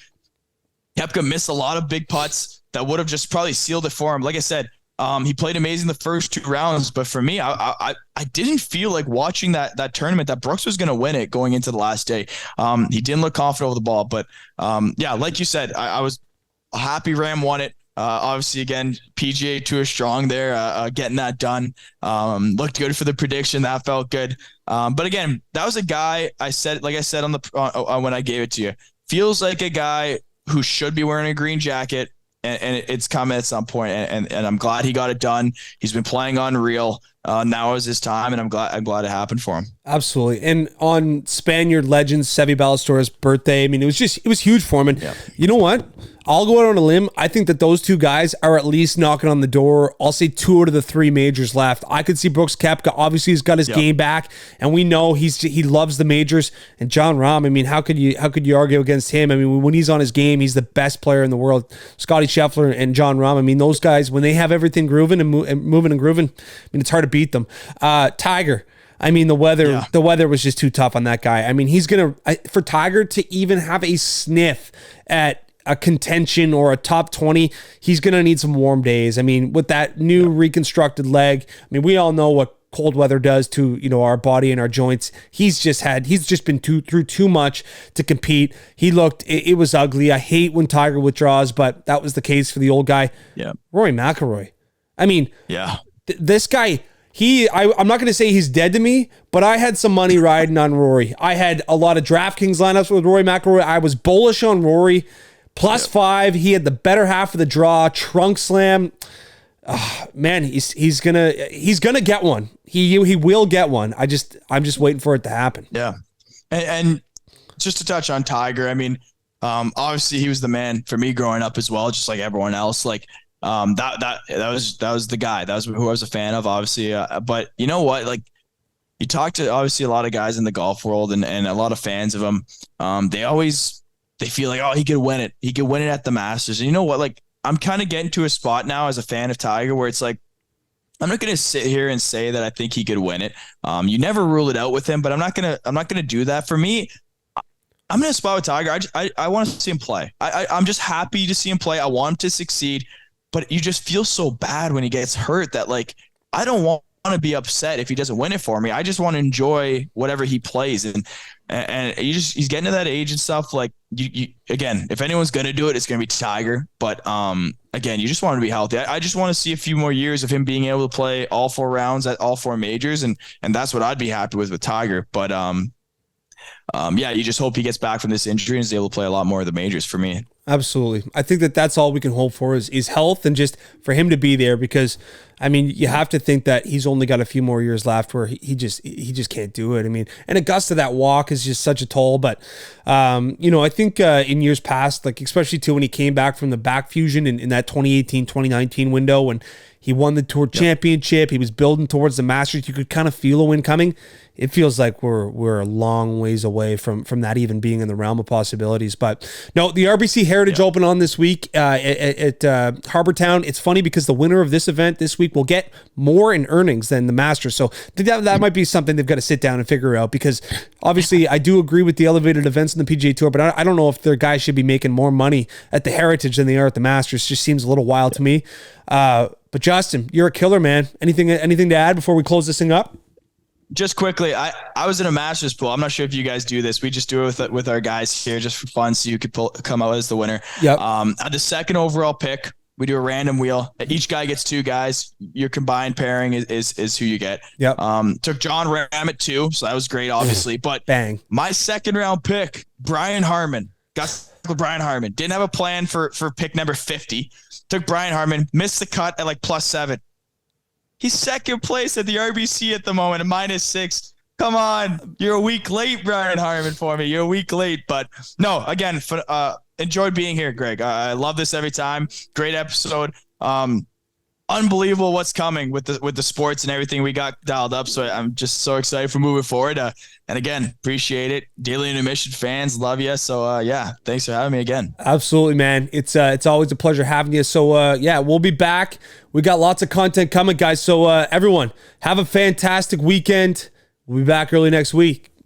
Koepka missed a lot of big putts that would have just probably sealed it for him. Like I said, he played amazing the first 2 rounds, but for me, I didn't feel like watching that tournament that Brooks was going to win it going into the last day. He didn't look confident over the ball, but like you said, I was happy Ram won it. Obviously, again, PGA Tour strong there, getting that done. Looked good for the prediction. That felt good. But again, that was a guy I said on the when I gave it to you, feels like a guy who should be wearing a green jacket, and it's coming at some point. And I'm glad he got it done. He's been playing unreal. Now is his time, and I'm glad it happened for him. Absolutely. And on Spaniard legend Seve Ballesteros' birthday, I mean, it was huge for him. And you know what? I'll go out on a limb. I think that those 2 guys are at least knocking on the door. I'll say 2 out of the 3 majors left. I could see Brooks Koepka. Obviously, he's got his game back, and we know he loves the majors. And John Rahm, I mean, how could you argue against him? I mean, when he's on his game, he's the best player in the world. Scotty Scheffler and John Rahm. I mean, those guys, when they have everything grooving and moving and grooving, I mean, it's hard to beat them. Tiger. I mean, the weather was just too tough on that guy. I mean, for Tiger to even have a sniff at a contention or a top 20, he's going to need some warm days. I mean, with that new reconstructed leg, I mean, we all know what cold weather does to, our body and our joints. He's just been through too much to compete. It was ugly. I hate when Tiger withdraws, but that was the case for the old guy. Yeah. Rory McIlroy. I mean, this guy, I'm not going to say he's dead to me, but I had some money riding on Rory. I had a lot of DraftKings lineups with Rory McIlroy. I was bullish on Rory. +5. He had the better half of the draw. Trunk slam. Man, he's gonna get one. He will get one. I'm just waiting for it to happen. Yeah, and just to touch on Tiger, I mean, obviously he was the man for me growing up as well, just like everyone else. Like, that was the guy. That was who I was a fan of, obviously. But you know what? Like, you talk to obviously a lot of guys in the golf world and a lot of fans of him. They feel like, oh, he could win it. He could win it at the Masters. And you know what? Like, I'm kind of getting to a spot now as a fan of Tiger where it's like, I'm not going to sit here and say that I think he could win it. You never rule it out with him, but I'm not going to do that. For me, I'm in a spot with Tiger. I want to see him play. I'm just happy to see him play. I want him to succeed, but you just feel so bad when he gets hurt that, like, I don't want to be upset if he doesn't win it for me. I just want to enjoy whatever he plays. And he's getting to that age and stuff. Like, you again, if anyone's going to do it, it's going to be Tiger. But again, you just want to be healthy. I just want to see a few more years of him being able to play all 4 rounds at all 4 majors. And that's what I'd be happy with Tiger. But you just hope he gets back from this injury and is able to play a lot more of the majors for me. Absolutely. I think that's all we can hope for is health and just for him to be there, because I mean, you have to think that he's only got a few more years left where he just can't do it. I mean, and Augusta, that walk is just such a toll, but I think in years past, like especially too when he came back from the back fusion in that 2018-2019 window when he won the Tour Championship, he was building towards the Masters, you could kind of feel a win coming. It feels like we're a long ways away from that even being in the realm of possibilities. But no, the RBC Heritage Open on this week at Harbortown. It's funny because the winner of this event this week week will get more in earnings than the Masters. So I think that might be something they've got to sit down and figure out, because obviously I do agree with the elevated events in the PGA Tour, but I don't know if their guys should be making more money at the Heritage than they are at the Masters. It just seems a little wild to me. But Justin, you're a killer, man. Anything to add before we close this thing up? Just quickly, I was in a Masters pool. I'm not sure if you guys do this. We just do it with our guys here just for fun, so you could come out as the winner. Yep. At the second overall pick, we do a random wheel. Each guy gets 2 guys. Your combined pairing is who you get. Yep. Took John Ram at 2, so that was great, obviously. But bang, my second round pick, Brian Harmon. Got with Brian Harmon. Didn't have a plan for pick number 50. Took Brian Harmon, missed the cut at like +7. He's second place at the RBC at the moment at -6. Come on. You're a week late, Brian Harmon, for me. You're a week late. But no, again, enjoyed being here, Greg. I love this every time. Great episode. Unbelievable what's coming with the sports and everything we got dialed up. So I'm just so excited for moving forward. And again, appreciate it. Daily Intermission fans, love you. So yeah, thanks for having me again. Absolutely, man. It's always a pleasure having you. So yeah, we'll be back. We got lots of content coming, guys. So everyone, have a fantastic weekend. We'll be back early next week.